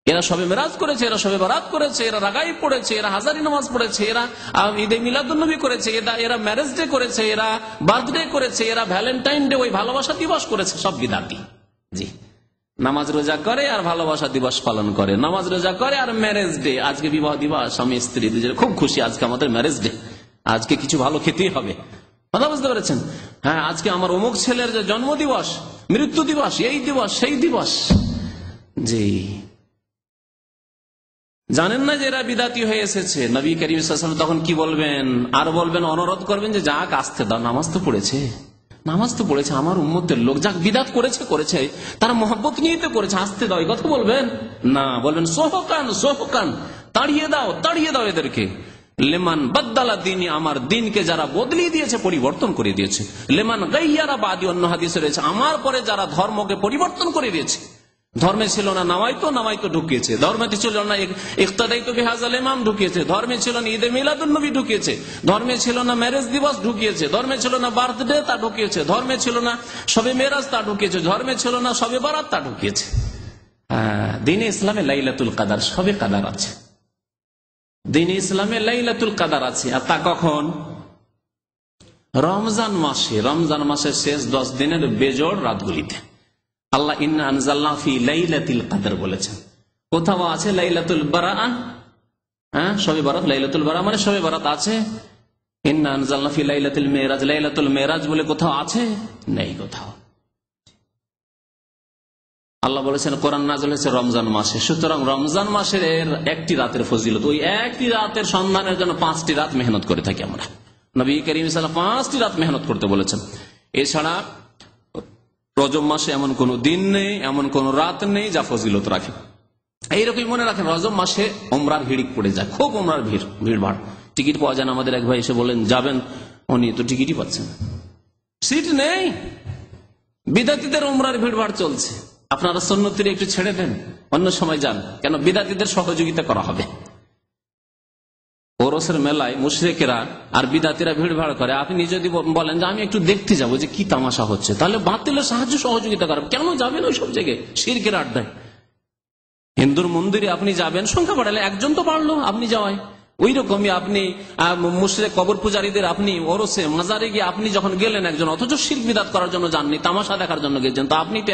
এরা সবে মেরাজ করেছে, এরা সবে বারাত করেছে, এরা রাগাই পড়েছে, এরা হাজারি নামাজ পড়েছে, এরা ঈদে মিলাদুন্নবী করেছে, এরা ম্যারেজ ডে করেছে, এরা বার্থডে করেছে, এরা ভ্যালেন্টাইন ডে ওই ভালোবাসা দিবস করেছে, সব বিদআতি। জি, নামাজ রোজা করে আর ভালোবাসা দিবস পালন করে, নামাজ রোজা করে আর ম্যারেজ ডে, আজকে বিবাহ দিবস, স্বামী স্ত্রী খুব খুশি, আজকে আমাদের ম্যারেজ ডে, আজকে কিছু ভালো খেতেই হবে, কথা বুঝতে পেরেছেন? হ্যাঁ, আজকে আমার অমুক ছেলের যে জন্ম দিবস, মৃত্যু দিবস, এই দিবস সেই দিবস। জি, জানেন না যে এরা বিদাতি হয়ে এসেছে। নবী করিম সাল্লাল্লাহু আলাইহি ওয়াসাল্লাম তখন কি বলবেন? আর বলবেন, অনুরোধ করবেন যে যাক আসতে দাও, নামাজ তো পড়েছে আমার উম্মতের লোক, যাক বিদাত করেছে তারা মহব্বত নিয়ে তো করেছে, আসতে দাও, এই কথা বলবেন না। বলবেন সোহকান তাড়িয়ে দাও এদেরকে। লেমান বাদ্দালা দিনী, আমার দিনকে যারা বদলিয়ে দিয়েছে, পরিবর্তন করে দিয়েছে। লেমান গাইয়ারা বাদি, অন্য হাদিসে রয়েছে আমার পরে যারা ধর্মকে পরিবর্তন করে দিয়েছে। ধর্মে ছিল না নামাইতো ঢুকিয়েছে, ধর্মে ছিল না ইক্তাদাইতু বিহাযাল ইমাম ঢুকিয়েছে, ধর্মে ছিল না ঈদে মিলাদুন্নবী ঢুকিয়েছে, ধর্মে ছিল না ম্যারেজ দিবস ঢুকিয়েছে, ধর্মে ছিল না বার্থডে তা ঢুকিয়েছে, ধর্মে ছিল না শবে মেরাজ তা ঢুকিয়েছে, ধর্মে ছিল না শবে বারাত তা ঢুকিয়েছে। দ্বীনে ইসলামে লাইলাতুল কাদার, শবে কাদার আছে, দ্বীনে ইসলামে লাইলাতুল কাদার আছে। আর তা কখন? রমজান মাসের শেষ 10 দিনের বেজোড় রাতগুলিতে। আল্লাহ ইন্না আনজালনা ফি লাইলাতিল কদর বলেছেন। কোথাও আছে লাইলাতুল বারাআ, শবে বারাত, লাইলাতুল বারাআ মানে শবে বারাত আছে। ইন্না আনজালনা ফি লাইলাতিল মিরাজ, লাইলাতুল মিরাজ বলে কোথাও আছে? নেই কোথাও। আল্লাহ বলেছেন কোরআন নাযিল হয়েছে রমজান মাসে, সুতরাং রমজান মাসের একটি রাতের ফজিলত, ওই একটি রাতের সন্ধানের জন্য 5টি রাত মেহনত করে থাকি আমরা। নবী করিম সাল্লাল্লাহু আলাইহি ওয়াসাল্লাম 5টি রাত মেহনত করতে বলেছেন। এছাড়া রজব মাসে এমন কোন দিন নেই, এমন কোন রাত নেই যা ফজিলত রাখে। এইরকম মনে রাখেন, রজব মাসে ওমরার ভিড় পড়ে যায়, খুব ওমরার ভিড় ভাড়, টিকিট পাওয়া যায় না। আমাদের এক ভাই এসে বলেন যাবেন, উনি তো টিকিটই পাচ্ছেন, সিট নেই, বিদাতীদের ওমরার ভিড় ভাড় চলছে। আপনারা সুন্নতির একটু ছেড়ে দেন, অন্য সময় যান, কেন বিদাতীদের সহযোগিতা করা হবে। ওরসের মেলায় মুশরিকেরা আর বিদাতিরা ভিড় ভাড় করে, আপনি যদি বলেন যে আমি একটু দেখতে যাবো যে কি তামাশা হচ্ছে, তাহলে বাতিলের সাহায্য সহযোগিতা করবেন, কেন যাবেন ওই সব জায়গায় শিরকের আড্ডায়? হিন্দুর মন্দিরে আপনি যাবেন, সংখ্যা বাড়ালে একজন তো বাড়লো আপনি যাওয়ায়। ওই রকমই আপনি মুশরিক কবর পূজারীদের আপনি ওরসে মাজারে গিয়ে আপনি যখন গেলেন একজন, অথচ শিরক বিদাত করার জন্য যাননি, তামাশা দেখার জন্য গেছেন, তো আপনি তো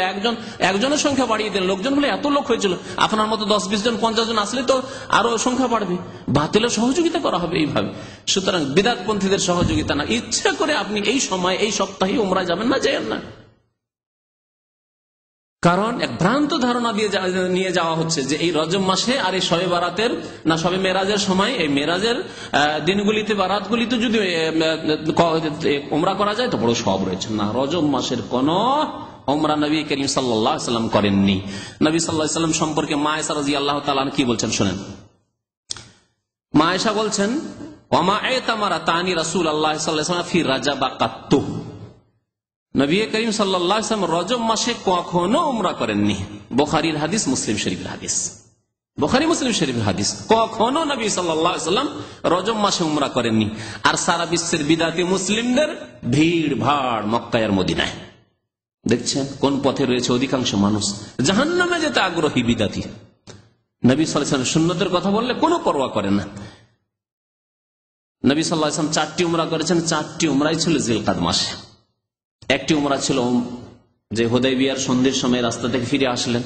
একজনের সংখ্যা বাড়িয়ে দেন। লোকজন বলে এত লোক হয়েছিল, আপনার মতো 10-20 জন 50 জন আসলে তো আরো সংখ্যা বাড়বে। বাতিলের সহযোগিতা করা হবে এইভাবে। সুতরাং বিদাতপন্থীদের সহযোগিতা না, ইচ্ছা করে আপনি এই সময় এই সপ্তাহে উমরা যাবেন না, যাবেন না। কারণ এক ভ্রান্ত ধারণা দিয়ে নিয়ে যাওয়া হচ্ছে যে এই রজব মাসে আর এই শবে বারাতের না শবে মেরাজের সময়, এই মেরাজের দিনগুলিতে বা রাতগুলিতে যদি উমরা করা যায় তো বড় সওয়াব রয়েছে। না, রজব মাসের কোন উমরা নবী করিম সাল্লাল্লাহু আলাইহি ওয়াসাল্লাম করেননি। নবী সাল্লাল্লাহু আলাইহি ওয়াসাল্লাম সম্পর্কে মা আয়েশা রাদিয়াল্লাহু তাআলা কি বলছেন শুনেন। মা আয়েশা বলছেন, ওয়া মা আতামারা তানি রাসূলুল্লাহ সাল্লাল্লাহু আলাইহি ওয়াসাল্লাম ফি রাজাবা কাত্তু, নবী করিম সাল্লাল্লাহু আলাইহি ওয়াসাল্লাম রজব মাসে কখনো উমরা করেননি। বুখারীর হাদিস, মুসলিম শরীফের হাদিস, বুখারী মুসলিম শরীফের হাদিস, কখনো নবী সাল্লাল্লাহু আলাইহি ওয়াসাল্লাম রজব মাসে উমরা করেননি। আর সারা বিশ্বের বিদাতি মুসলিমদের ভিড় ভাড় মক্কা আর মদিনায়। দেখছেন কোন পথে রয়েছে অধিকাংশ মানুষ, জাহান্নামে যেতে আগ্রহী বিদাতি। নবী সাল্লাল্লাহু আলাইহি ওয়াসাল্লাম সুন্নতের কথা বললে কোনো পরোয়া করেন না। নবী সাল্লাল্লাহু আলাইহি ওয়াসাল্লাম 4টি উমরা করেছেন, 4টি উমরাই ছিল জিলকাদ মাসে। একটি উমরা ছিল যে হুদাইবিয়ার সন্ধির সময় রাস্তা থেকে ফিরে আসলেন,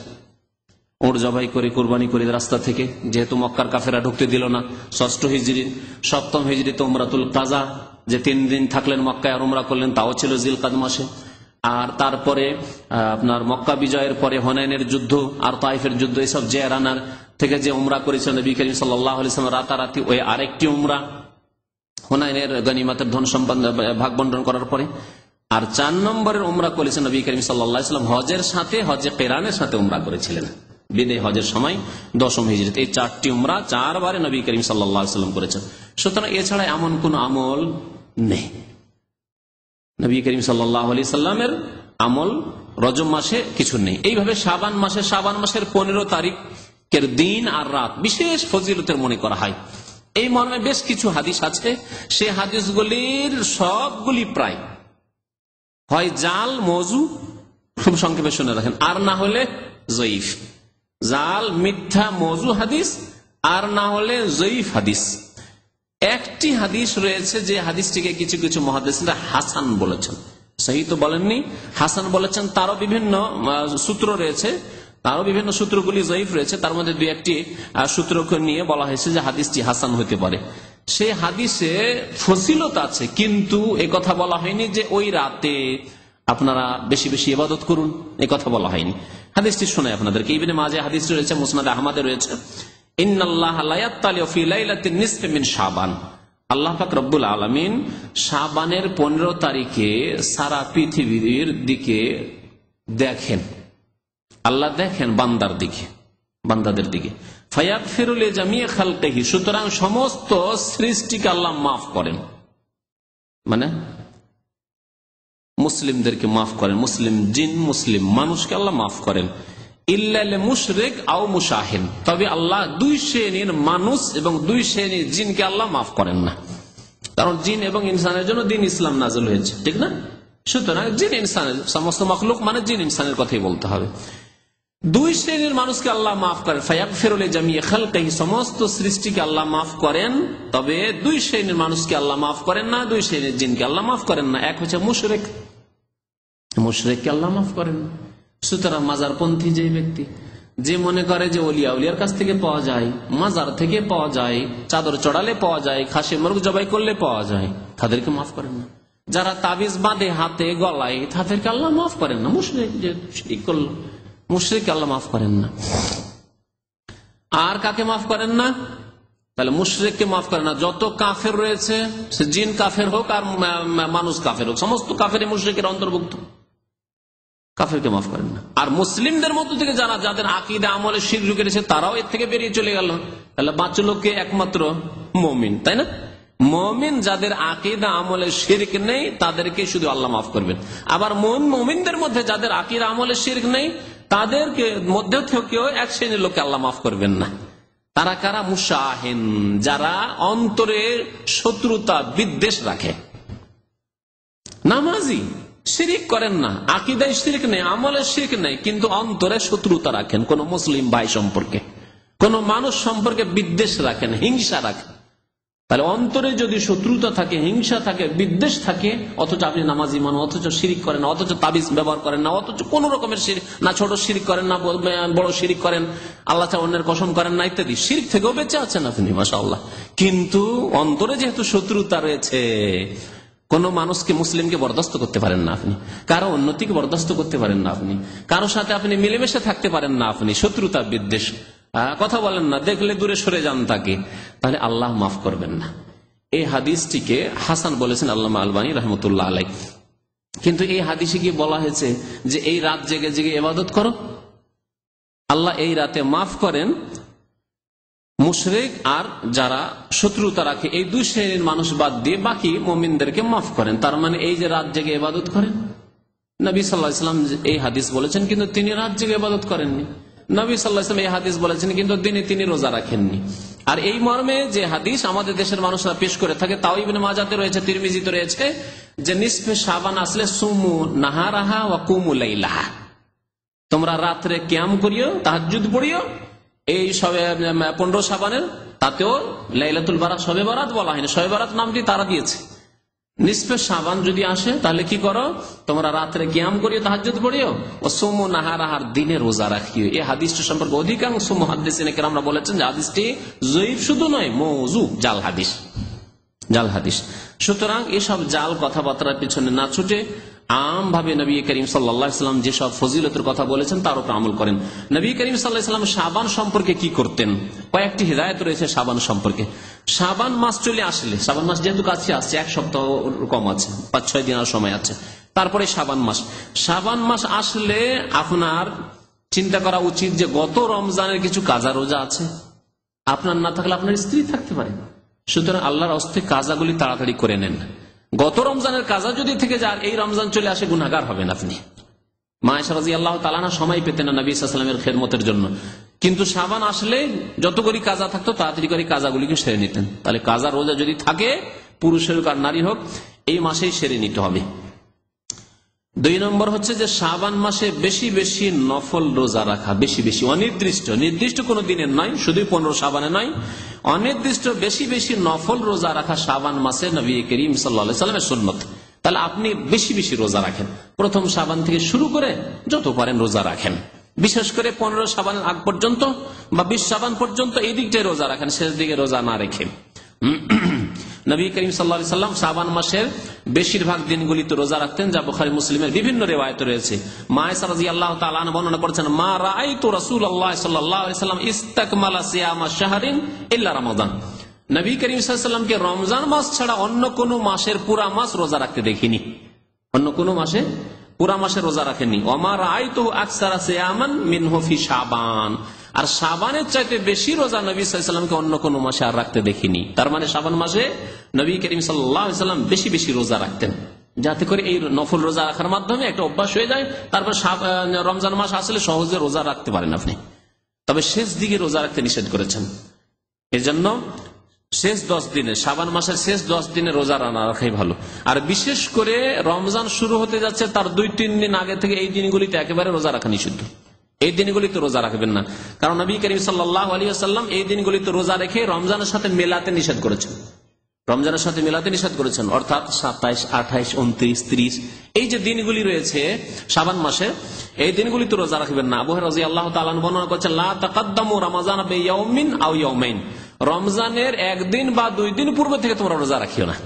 ওর জবাই করে কুরবানি করে রাস্তা থেকে, যেহেতু মক্কার কাফেরা ঢুকতে দিল না। 6ষ্ঠ হিজরি, 7ম হিজরিতে উমরাতুল কাজা, যে 3 দিন থাকলেন মক্কায় আর উমরা করলেন, তাও ছিল জিলকাদ মাসে। আর তারপরে আপনার মক্কা বিজয়ের পরে হুনাইনের যুদ্ধ আর তাইফের যুদ্ধ, এইসব জিয়ারানার থেকে যে উমরা করেছেন নবী করিম সাল্লাল্লাহু আলাইহি ওয়াসাল্লাম রাতারাতি, ওই আরেকটি উমরা হুনাইনের গনিমতের ধন সম্পদ ভাগ বন্টন করার পরে। আর 4 নম্বরের উমরা করেছেন নবী করিম সাল্লাল্লাহু আলাইহি ওয়াসাল্লাম হজের সাথে, হজে কিরানের সাথে উমরা করেছিলেন। বিদায় হজের সময় 10ম হিজরত। এই 4টি উমরা 4 বারে নবী করিম সাল্লাল্লাহু আলাইহি ওয়াসাল্লাম করেছেন। সুতরাং এছাড়া এমন কোন আমল নেই। নবী করিম সাল্লাল্লাহু আলাইহি সাল্লামের আমল রজব মাসে কিছু নেই। এইভাবে শাবান মাসের 15 তারিখের দিন আর রাত বিশেষ ফজিলতের মনে করা হয়। এই মর্মে বেশ কিছু হাদিস আছে, সে হাদিসগুলির সবগুলি প্রায় হয় জাল মওযু, খুব সংক্ষেপে শুনে রাখেন, আর না হলে জয়ীফ। জাল মিথ্যা মওযু হাদিস, আর না হলে জয়ীফ হাদিস। একটি হাদিস রয়েছে যে হাদিসটিকে কিছু কিছু মুহাদ্দিসরা হাসান বলেছেন, সহিহ তো বলেননি, হাসান বলেছেন। তারও বিভিন্ন সূত্র রয়েছে, তারও বিভিন্ন সূত্রগুলি জয়ীফ রয়েছে। তার মধ্যে 2-1টি সূত্রকে নিয়ে বলা হয়েছে যে হাদিসটি হাসান হতে পারে। সেই হাদিসে ফজিলত আছে, কিন্তু এ কথা বলা হয়নি যে ওই রাতে আপনারা বেশি বেশি ইবাদত করুন, এ কথা বলা হয়নি। হাদিসটি শোনায় আপনাদেরকে। ইবনে মাজাহ হাদিস রয়েছে, মুসনাদ আহমদে রয়েছে, ইন্নাল্লাহা লা ইয়াত্তালিউ ফি লাইলাতিন নিসফি মিন শাবান। আল্লাহ পাক রব্বুল আলামিন শাবানের 15 তারিখে সারা পৃথিবীর দিকে দেখেন। আল্লাহ দেখেন বান্দাদের দিকে। ফায়াগফিরু লিজামিই খালকিহি, সুতরাং সমস্ত সৃষ্টিকে আল্লাহ মাফ করেন, মানে মুসলিমদেরকে মাফ করেন, মুসলিম জিন মুসলিম মানুষকে আল্লাহ মাফ করেন। ইল্লা লিমুশরিক আও মুশাহিন, তবে আল্লাহ 2 শ্রেণীর মানুষ এবং 2 শ্রেণীর জিনকে আল্লাহ মাফ করেন না। কারণ জিন এবং ইনসানের জন্য দিন ইসলাম নাযিল হয়েছে, ঠিক না? সুতরাং জিন ইনসানের সমস্ত মাখলুক মানে জিন ইনসানের কথাই বলতে হবে। 2 শ্রেণীর মানুষকে আল্লাহ মাফ করেন। ফায়াগফিরু লিজামিই খালকিহি, সমস্ত সৃষ্টিকে আল্লাহ মাফ করেন, তবে 2 শ্রেণীর মানুষকে আল্লাহ মাফ করেন না, 2 শ্রেণীর জিনকে আল্লাহ মাফ করেন না। এক হচ্ছে মুশরিককে আল্লাহ মাফ করেন না। সুতরাং মাজারপন্থী যে ব্যক্তি, যে মনে করে যে উলিয়ার কাছ থেকে পাওয়া যায়, মাজার থেকে পাওয়া যায়, চাদর চড়ালে পাওয়া যায়, খাসি মুরগ জবাই করলে পাওয়া যায়, তাদেরকে মাফ করেন না। যারা তাবিজ বাঁধে হাতে গলায়, তাদেরকে আল্লাহ মাফ করেন না। মুশরিক যে শিরক করল, মুশরিককে আল্লাহ মাফ করেন না। আর কাকে মাফ করেন না? তাহলে মুশরিককে মাফ করেন না। যত কাফের রয়েছে, সে জিন কাফের হোক আর মানুষ কাফের হোক, সমস্ত কাফের মুশরিকের অন্তর্ভুক্ত, কাফেরকে মাফ করেন না। আর মুসলিমদের মধ্য থেকে যাদের আকীদা আমলে শিরক ঢুকে গেছে, তারাও এর থেকে বেরিয়ে চলে গেল। তাহলে বাঁচলো কে? একমাত্র মুমিন, তাই না? মুমিন যাদের আকীদা আমলে শিরক নেই, তাদেরকে শুধু আল্লাহ মাফ করবেন। আবার মুমিনদের মধ্যে যাদের আকীদা আমলে শিরক নেই, তাদেরকে মধ্যে থেকেও এক শ্রেণীর লোককে আল্লাহ মাফ করবেন না। তারা কারা? মুশাহিন, যারা অন্তরে শত্রুতা বিদ্বেষ রাখে। নামাজি, শিরিক করেন না, আকীদায় শিরক নেই, আমলে শিরক নেই, কিন্তু অন্তরে শত্রুতা রাখেন কোন মুসলিম ভাই সম্পর্কে, কোন মানুষ সম্পর্কে বিদ্বেষ রাখেন, হিংসা রাখেন। তাহলে অন্তরে যদি শত্রুতা থাকে, হিংসা থাকে, বিদ্বেষ থাকে, অথচ আপনি নামাজি মানুষ, অথচ শিরিক করেন না, অথচ তাবিজ ব্যবহার করেন না, অথচ কোন রকমের শিরিক না, ছোট শিরিক করেন না, বড় শিরিক করেন, আল্লাহ ছাড়া অন্যের কসম করেন না, ইত্যাদি শিরিক থেকেও বেঁচে আছেন আপনি, মাশাআল্লাহ। কিন্তু অন্তরে যেহেতু শত্রুতা রয়েছে, কোন মানুষকে মুসলিমকে বরদাস্ত করতে পারেন না আপনি, কারো উন্নতিকে বরদাস্ত করতে পারেন না আপনি, কারো সাথে আপনি মিলেমিশে থাকতে পারেন না আপনি, শত্রুতা বিদ্বেষ, কথা বলেন না, দেখলে দূরে সরে যান তাকে, তাহলে আল্লাহ মাফ করবেন না। এই হাদিসটিকে হাসান বলেছেন আল্লামা আলবানী রহমতুল্লাহ আলাই। কিন্তু এই হাদিসে গিয়ে বলা হয়েছে যে এই রাত জেগে জেগে ইবাদত করো, আল্লাহ এই রাতে মাফ করেন মুশরিক আর যারা শত্রুতা রাখে, এই 2 শ্রেণীর মানুষ বাদ দিয়ে বাকি মুমিনদেরকে মাফ করেন। তার মানে এই যে রাত জেগে ইবাদত করেন, নবী সাল্লাল্লাহু আলাইহি ওয়াসাল্লাম এই হাদিস বলেছেন, কিন্তু তিনি রাত জেগে ইবাদত করেননি। নবী সাল্লাল্লাহু আলাইহি ওয়াসাল্লাম এই হাদিস বলেছেন, কিন্তু দিনে তিনি রোজা রাখেননি। আর এই মর্মে যে হাদিস আমাদের দেশের মানুষরা পেশ করে থাকে, তাও ইবনে মাজাহতে রয়েছে, তিরমিজিতে রয়েছে, যে নিসফে শাবান আসলে সুমু নাহারাহা ওয়া কুমু লাইলাহা, তোমরা রাত্রে কিয়াম করিও, তাহাজ্জুদ পড়িও। এই সবে 15 শাবানের, তাতেও লাইলাতুল বারাত, শবে বারাত বলা হয়নি, শবে বারাত নামটি তারা দিয়েছে। নিসফে শাবান যদি আসে, তাহলে কি করো? তোমরা রাত্রে কিয়াম করিও, তাহাজ্জুদ পড়িও, ও সুমু নাহারাহার, দিনে রোজা রাখিও। এই হাদিসটি সম্পর্কে অধিকাংশ মুহাদ্দিসিন কেরামরা বলেছেন যে হাদিসটি যঈফ শুধু নয়, মওযু, জাল হাদিস। সুতরাং এসব জাল কথাবার্তার পিছনে না ছুটে আমভাবে নবী করিম সাল্লাল্লাহু আলাইহি ওয়াসাল্লাম যেসব ফজিলতের কথা বলেছেন তার উপর আমল করেন। নবী করিম সাল্লাল্লাহু আলাইহি ওয়াসাল্লাম শাবান সম্পর্কে কি করতেন? কয়েকটি হিদায়াত রয়েছে শাবান সম্পর্কে। শাবান মাস চলে আসলে, শাবান মাস যেহেতু কাছে আসছে, 1 সপ্তাহ কম আছে, 5-6 দিন আর সময় আছে, তারপরে শাবান মাস আসলে আপনার চিন্তা করা উচিত যে গত রমজানের কিছু কাজা রোজা আছে, আপনার না থাকলে আপনার স্ত্রী থাকতে পারে। সুতরাং আল্লাহর হস্তে কাজাগুলি তাড়াতাড়ি করে নেন। গত রমজানের কাজা যদি থেকে যায়, এই রমজান চলে আসে, গুনাহগার হবেন আপনি। মা আয়েশা রাদিয়াল্লাহু তাআলা আনহা সময় পেতেন না নবী সাল্লাল্লাহু আলাইহি ওয়াসাল্লামের খেদমতের জন্য, কিন্তু শাবান আসলে যত করে কাজা থাকতো তাড়াতাড়ি করে কাজাগুলিকে সেরে নিতেন। তাহলে কাজা রোজা যদি থাকে, পুরুষের হোক আর নারী হোক, এই মাসেই সেরে নিতে হবে। 2 নম্বর হচ্ছে যে শাবান মাসে বেশি বেশি নফল রোজা রাখা, বেশি বেশি, অনির্দিষ্ট, নির্দিষ্ট কোনো দিনের নয়, শুধুই 15 শাবানে নয়, অনির্দিষ্ট বেশি বেশি নফল রোজা রাখা শাবান মাসে নবী করিম সাল্লাল্লাহু আলাইহি ওয়াসাল্লামের সুন্নত। তাহলে আপনি বেশি বেশি রোজা রাখেন, প্রথম শাবান থেকে শুরু করে যত পারেন রোজা রাখেন। বিশেষ করে 15 শাবানের আগ পর্যন্ত বা 20 শাবান পর্যন্ত এই দিকটাই রোজা রাখেন, শেষ দিকে রোজা না রেখে। নবী করিম সাল্লাল্লাহু আলাইহি ওয়াসাল্লাম শাবান মাসের বেশিরভাগ দিনগুলিতে রোজা রাখতেন, যা বুখারী মুসলিমের বিভিন্ন রিওয়ায়াতে রয়েছে। মা আয়েশা রাদিয়াল্লাহু তাআলা আনহা বর্ণনা করেছেন, মা রাআইতু রাসূলুল্লাহ সাল্লাল্লাহু আলাইহি ওয়াসাল্লাম ইসতাকমালা সিয়ামা শাহরিন ইল্লা রমাদান। নবী করিম সাল্লাল্লাহু আলাইহি ওয়াসাল্লামকে রমজান মাস ছাড়া অন্য কোন মাসের পুরা মাস রোজা রাখতে দেখিনি, অন্য কোন মাসে পুরা মাসে রোজা রাখেননি। ওমা রাআইতু আকসারা সিয়ামান মিনহু ফি শাবান, আর শাবানের চাইতে বেশি রোজা নবী সাল্লাল্লাহু আলাইহি ওয়াসাল্লামকে অন্য কোন মাসে আর রাখতে দেখিনি। তার মানে শাবান মাসে নবী করিম সাল্লাল্লাহু আলাইহি ওয়াসাল্লাম বেশি বেশি রোজা রাখতেন, যাতে করে এই নফল রোজা রাখার মাধ্যমে একটা অভ্যাস হয়ে যায়। তারপর রমজান মাস আসলে সহজে রোজা রাখতে পারেন আপনি। তবে শেষ দিকে রোজা রাখতে নিষেধ করেছেন। এজন্য শেষ 10 দিনে, শাবান মাসের শেষ 10 দিনে রোজা না রাখাই ভালো। আর বিশেষ করে রমজান শুরু হতে যাচ্ছে তার 2-3 দিন আগে থেকে এই দিনগুলিতে একেবারে রোজা রাখা নিষিদ্ধ। এই দিনগুলিতে রোজা রাখবেন না, কারণ নবী করিম সাল্লাল্লাহু আলাইহি ওয়াসাল্লাম এই দিনগুলিতে রোজা রেখে রমজানের সাথে মেলাতে নিষেধ করেছেন, রমজানের সাথে মেলাতে নিষেধ করেছেন। অর্থাৎ 27, 28, 29, 30 এই যে দিনগুলি রয়েছে শাবান মাসে, এই দিনগুলিতে রোজা রাখবেন না। আবু হুরায়রা রাদিয়াল্লাহু তাআলা আনহু বর্ণনা করেছেন, লা তাকাদ্দামু রমাযান বিয়াউমিন আও ইয়াউমাইন, রমজানের 1 দিন বা 2 দিন পূর্ব থেকে তোমরা রোজা রাখিও না।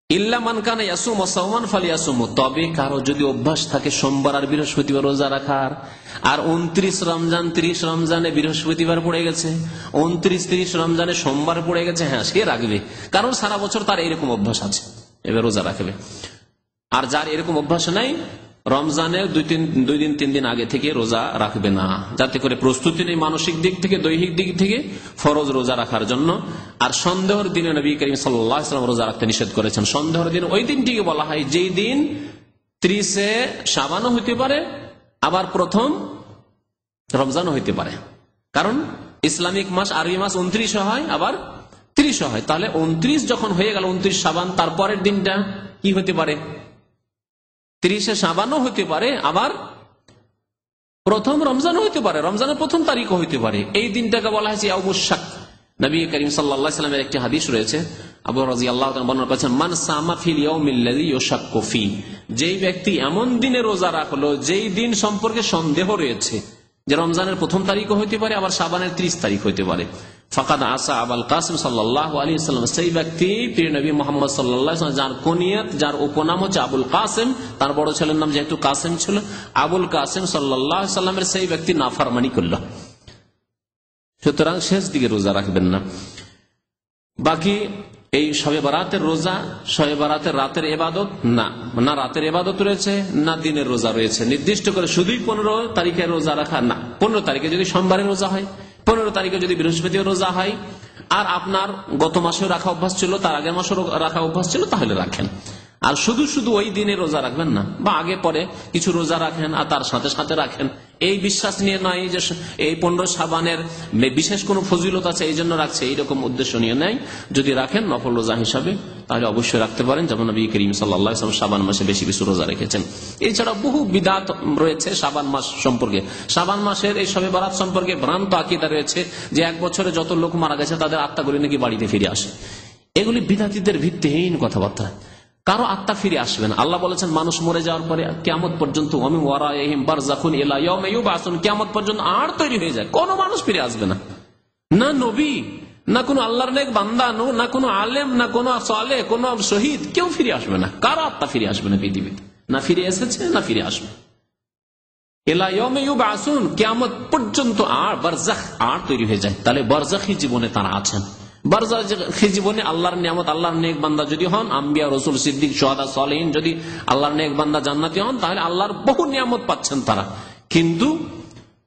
ইল্লা মান কানা ইয়াসুমু সাওমান ফালিয়াসুমু, তবে কারো যদি অভ্যাস থাকে সোমবার আর বৃহস্পতিবার রোজা রাখার, আর 29 রমজান 30 রমজানে বৃহস্পতিবার পড়ে গেছে, 29, 30 রমজানে সোমবার পড়ে গেছে, হ্যাঁ সে রাখবে, কারণ সারা বছর তার এরকম অভ্যাস আছে, এবার রোজা রাখবে। আর যার এরকম অভ্যাস নাই, রমজানের 2-3 দিন আগে থেকে রোজা রাখবে না, যাতে করে প্রস্তুতি নেই মানসিক দিক থেকে, দৈহিক দিক থেকে ফরজ রোজা রাখার জন্য। আর সন্দেহের দিনে নবী করিম সাল্লাল্লাহু আলাইহি ওয়াসাল্লাম রোজা রাখতে নিষেধ করেছেন। সন্দেহের দিন ওই দিনটিকে বলা হয় যেই দিন 30 শাবানও হইতে পারে, আবার প্রথম রমজানও হইতে পারে, কারণ ইসলামিক মাস আরবি মাস 29 হয়, আবার 30 হয়। তাহলে 29 যখন হয়ে গেল, 29 শাবান, তারপরের দিনটা কি হতে পারে? 30 শাবানও হইতে পারে, আবার প্রথম রমজানও হইতে পারে, রমজানের প্রথম তারিখও হইতে পারে। এই দিনটাকে বলা হয়েছে ইয়াউমুশ শাক। নবী করিম সাল্লাল্লাহু আলাইহি ওয়াসাল্লামের একটি হাদিস রয়েছে, আবু হুরায়রা রাদিয়াল্লাহু তাআলা বর্ণনা করেছেন, মান সামা ফিল ইয়াউমিল্লাযী ইউশাক্কু ফি, যেই ব্যক্তি এমন দিনে রোজা রাখলো যেই দিন সম্পর্কে সন্দেহ রয়েছে, যে রমজানের প্রথম তারিখও হইতে পারে, আবার শাবানের 30 তারিখ হইতে পারে, ফাকাদ আসা আবুল কাসিম সাল্লাল্লাহু আলাইহি ওয়াসাল্লাম, সেই ব্যক্তি প্রিয় নবী মুহাম্মদ সাল্লাল্লাহু আলাইহি ওয়াসাল্লাম, যার কুনিয়াত, যার উপনাম হচ্ছে আবুল কাসিম, তার বড় ছেলের নাম যেহেতু কাসিম ছিল, আবুল কাসিম সাল্লাল্লাহু আলাইহি ওয়াসাল্লামের সেই ব্যক্তি নাফরমানি করল। সুতরাং শেষ দিকে রোজা রাখবেন না। বাকি এই শবে বারাতের রোজা, শবে বারাতের রাতের ইবাদত না, না রাতের ইবাদত রয়েছে, না দিনের রোজা রয়েছে। নির্দিষ্ট করে শুধুই 15 তারিখে রোজা রাখা না। 15 তারিখে যদি সোমবারে রোজা হয়, 15 তারিখে যদি বৃহস্পতিবার রোজা হয়, আর আপনার গত মাসেও রাখা অভ্যাস ছিল, তার আগের মাসেও রাখা অভ্যাস ছিল, তাহলে রাখেন। আর শুধু শুধু ওই দিনে রোজা রাখবেন না, বা আগে পরে কিছু রোজা রাখেন আর তার সাথে সাথে রাখেন, এই বিশ্বাস নিয়ে নয় যে এই 15 শাবানের বিশেষ কোনো ফজিলত আছে এই জন্য রাখছে, এইরকম উদ্দেশ্য নিয়ে নেই। যদি রাখেন নফল রোজা হিসাবে, তাহলে অবশ্যই রাখতে পারেন, যেমন নবী করিম সাল্লাল্লাহু আলাইহি ওয়াসাল্লাম শাবান মাসে বেশি বেশি রোজা রেখেছেন। এছাড়া বহু বিদআত রয়েছে শাবান মাস সম্পর্কে। শাবান মাসের এই শবে বারাত সম্পর্কে ভ্রান্ত আকীদা রয়েছে যে 1 বছরে যত লোক মারা গেছে তাদের আত্মাগুলি নাকি বাড়িতে ফিরে আসে। এগুলি বিদআতীদের ভিত্তিহীন কথাবার্তা। কারো আত্মা ফিরে আসবে না। আল্লাহ বলেছেন মানুষ মরে যাওয়ার পরে কিয়ামত পর্যন্ত ওয়ামিন ওয়ারাইহিম বারযাখুন ইলা ইয়াউমি ইউবআসুন, কিয়ামত পর্যন্ত আর তৈরি হয়ে যায়, কোন মানুষ ফিরে আসবে না, না নবী, না কোনো আল্লাহর নেক বান্দা, না কোনো আলেম, না কোনো সালেহ, কোনো শহীদ, কেউ ফিরে আসবে না। কারো আত্মা ফিরে আসবে না পৃথিবীতে, না ফিরে এসেছে না ফিরে আসবে। ইলা ইয়াউমি ইউবআসুন, কিয়ামত পর্যন্ত আর বারযাখ আর তৈরি হয়ে যায়। তাহলে বারযাখী জীবনে তারা আছেন। বারযাখী জীবনে আল্লাহর নিয়ামত, আল্লাহর নেক বান্দা যদি হন, আম্বিয়া, রাসূল, সিদ্দিক, শুহাদা, সালেহিন যদি আল্লাহর নেক বান্দা জান্নাতি হন, তাহলে আল্লাহর বহু নিয়ামত পাচ্ছেন তারা। কিন্তু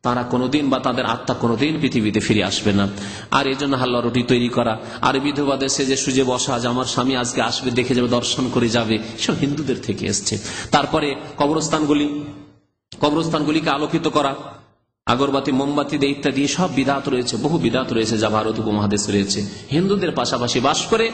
তারা কোনোদিন বা তাদের আত্মা কোনোদিন পৃথিবীতে ফিরে আসবে না। আর এই জন্য হাল্লা রুটি তৈরি করা আর বিধবাদের সেজে সুজে বসা, যে আমার স্বামী আজকে আসবে, দেখে যাবে, দর্শন করে যাবে, সব হিন্দুদের থেকে এসছে। তারপরে কবরস্থানগুলিকে আলোকিত করা, আগরবাতি মোমবাতি দিয়ে ইত্যাদি সব বিদাত রয়েছে, বহু বিদাত রয়েছে যা ভারত উপমহাদেশে রয়েছে। হিন্দুদের পাশাপাশি বাস করে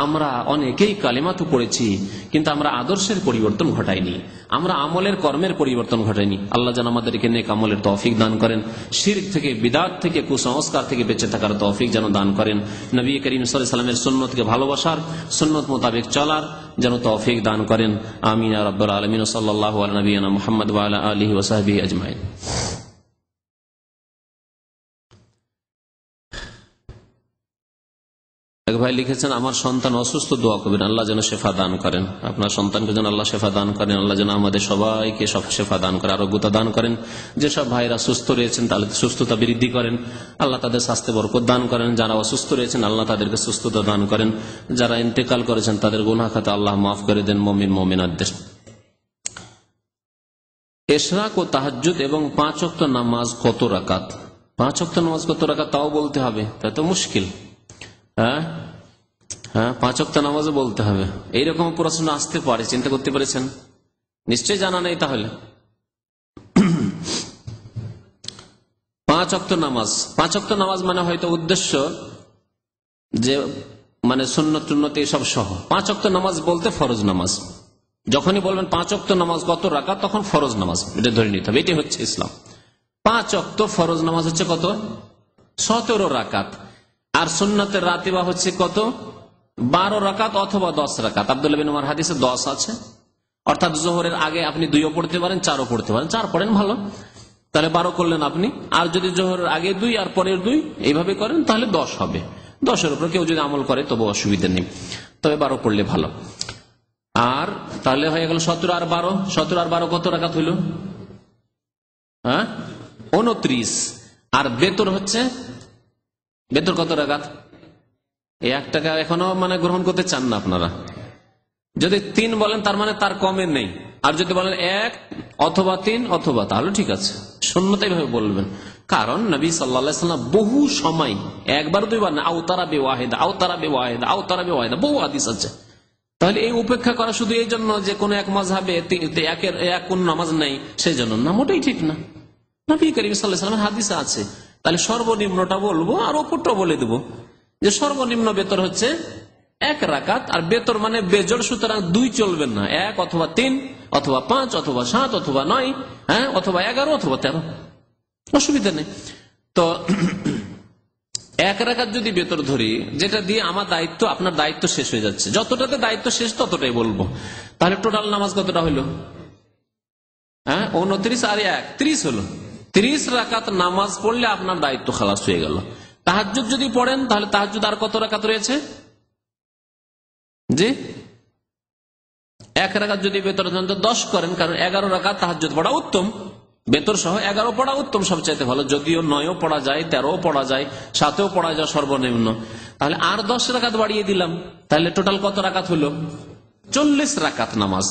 আমরা অনেকেই কালেমা তো পড়েছি, কিন্তু আমরা আদর্শের পরিবর্তন ঘটাইনি, আমরা আমলের কর্মের পরিবর্তন ঘটাইনি। আল্লাহ যেন আমাদেরকে নেক আমলের তৌফিক দান করেন, শিরক থেকে, বিদাত থেকে, কুসংস্কার থেকে বেঁচে থাকার তৌফিক যেন দান করেন, নবী করিম সাল্লাল্লাহু আলাইহি ওয়াসাল্লামের সুন্নতকে ভালোবাসার, সুন্নত মোতাবেক চলার যেন তৌফিক দান করেন। আমিন ইয়া রাব্বাল আলামিন। সাল্লাল্লাহু আলা নবিয়িনা মুহাম্মদ ওয়া আলা আলিহি ওয়া সাহবিহি আজমাইন। এক ভাই লিখেছেন, আমার সন্তান অসুস্থ, দোয়া করবেন আল্লাহ যেন শেফা দান করেন। আপনার সন্তানকে যেন আল্লাহ শেফা দান করেন, আল্লাহ যেন আমাদের সবাইকে শেফা দান করেন, আরোগ্যতা দান করেন। যেসব ভাইরা সুস্থ রয়েছেন তাহলে সুস্থতা বৃদ্ধি করেন, আল্লাহ তাদের স্বাস্থ্যে বরকত দান করেন। যারা অসুস্থ রয়েছেন আল্লাহ তাদেরকে সুস্থতা দান করেন। যারা ইন্তেকাল করেছেন তাদের গুনাহ খাতা আল্লাহ মাফ করে দেন। মুমিন মুমিনাতদের ইশরাক ও তাহাজ্জুদ এবং 5 ওয়াক্ত নামাজ কত রাকাত? 5 ওয়াক্ত নামাজ কত রাকাত তাও বলতে হবে, তা তো মুশকিল। হ্যাঁ, 5 ওয়াক্ত নামাজও বলতে হবে, এইরকম প্রশ্ন আসতে পারে, চিন্তা করতে পেরেছেন? নিশ্চয়ই জানা নেই তাহলে। 5 ওয়াক্ত নামাজ মানে হয়তো উদ্দেশ্য যে মানে সুন্নত টুন্নত এসব সহ। 5 ওয়াক্ত নামাজ বলতে ফরজ নামাজ। যখনই বলবেন 5 ওয়াক্ত নামাজ কত রাকাত, তখন ফরজ নামাজ এটা ধরে নিতে হবে, এটি হচ্ছে ইসলাম। 5 ওয়াক্ত ফরজ নামাজ হচ্ছে কত? 17 রাকাত। আর সুন্নতের রাতিবা হচ্ছে কত? 12 রাকাত অথবা 10 রাকাত। আব্দুল্লাহ বিন উমর হাদিসে 10 আছে, অর্থাৎ জোহরের আগে আপনি 2ও পড়তে পারেন, 4ও পড়তে পারেন। 4 পড়েন ভালো, তাহলে 12 করলেন আপনি। আর যদি জোহরের আগে 2 আর পরের 2 এইভাবে করেন তাহলে 10 হবে। 10-এর উপর কেউ যদি আমল করে তবু অসুবিধা নেই, তবে 12 পড়লে ভালো। আর তাহলে হয়ে গেল 17 আর 12। 17 আর 12 কত রাকাত হইল? 29। আর বেতর হচ্ছে, বেতর কত রাকাত? 1 টাকা এখনো মানে গ্রহণ করতে চান না আপনারা। যদি 3 বলেন তার মানে তার কমে নেই, আর যদি বলেন 1 অথবা 3 অথবা, তাহলে ঠিক আছে, শূন্যতাই ভাবে বলবেন। কারণ নবী সাল্লাল্লাহু আলাইহি ওয়াসাল্লাম বহু সময়, 1 বার 2 বার না, আওতারা বিওয়াহিদা, আওতারা বিওয়াহিদা, আওতারা বিওয়াহিদা, বহু হাদিস আছে। তাহলে এই উপেক্ষা করা শুধু এই জন্য যে কোন এক মাযহাবে এক কোন নামাজ নেই সেই জন্য না, মোটেই ঠিক না। নবী করিম সাল্লাল্লাহু আলাইহি ওয়াসাল্লামের হাদিসে আছে। তাহলে সর্বনিম্নটা বলবো আর ওপরটা বলে দেবো, যে সর্বনিম্ন বেতর হচ্ছে 1 রাকাত। আর বেতর মানে বেজোড়, সুতরাং 2 চলবেন না, 1 অথবা 3 অথবা 5 অথবা 7 অথবা 9, অথবা 11 অথবা 13, অসুবিধা নেই। তো 1 রাকাত যদি বেতর ধরি, যেটা দিয়ে আমার দায়িত্ব, আপনার দায়িত্ব শেষ হয়ে যাচ্ছে, যতটাতে দায়িত্ব শেষ ততটাই বলবো। তাহলে টোটাল নামাজ কতটা হইল? 29 আর 1 30 হলো। 30 রাকাত নামাজ পড়লে আপনার দায়িত্ব খালাস হয়ে গেল। তাহাজ্জুদ যদি পড়েন তাহলে তাহাজ্জুদ আর কত রাকাত রয়েছে? জি, 1 রাকাত যদি বেতর 10 করেন, কারণ 11 রাকাত তাহাজ্জুদ পড়া উত্তম, বেতর সহ 11 পড়া উত্তম, সবচাইতে ভালো। যদিও 9ও পড়া যায়, 13ও পড়া যায়, 7ও পড়া যায় সর্বনিম্ন। তাহলে আর 10 রাকাত বাড়িয়ে দিলাম, তাহলে টোটাল কত রাকাত হলো? 40 রাকাত নামাজ।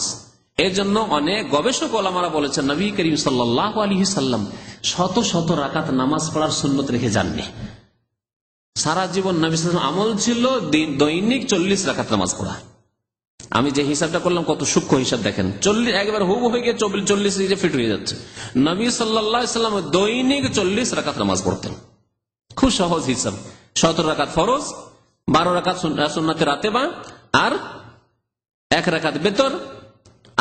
এর জন্য অনেক গবেষক ওলামারা বলেছেন নবী করিম সাল্লাল্লাহু আলাইহি সাল্লাম শত শত রাকাত নামাজ পড়ার সুন্নত রেখে যাননি। সারা জীবন নবী সাল্লাল্লাহু আলাইহি ওয়াসাল্লাম আমল ছিল দৈনিক 40 রাকাত নামাজ পড়া। আমি যে হিসাবটা করলাম কত সূক্ষ্ম হিসাব দেখেন, 40 একবার হুবহু হয়ে গিয়ে 40 ফিট হয়ে যাচ্ছে। নবী সাল্লাল্লাহু আলাইহি সাল্লাম দৈনিক 40 রাকাত নামাজ পড়তেন। খুব সহজ হিসাব। 17 রাকাত ফরজ, 12 রাকাত সুন্নাতে রাতেবা, আর 1 রাকাত বেতর,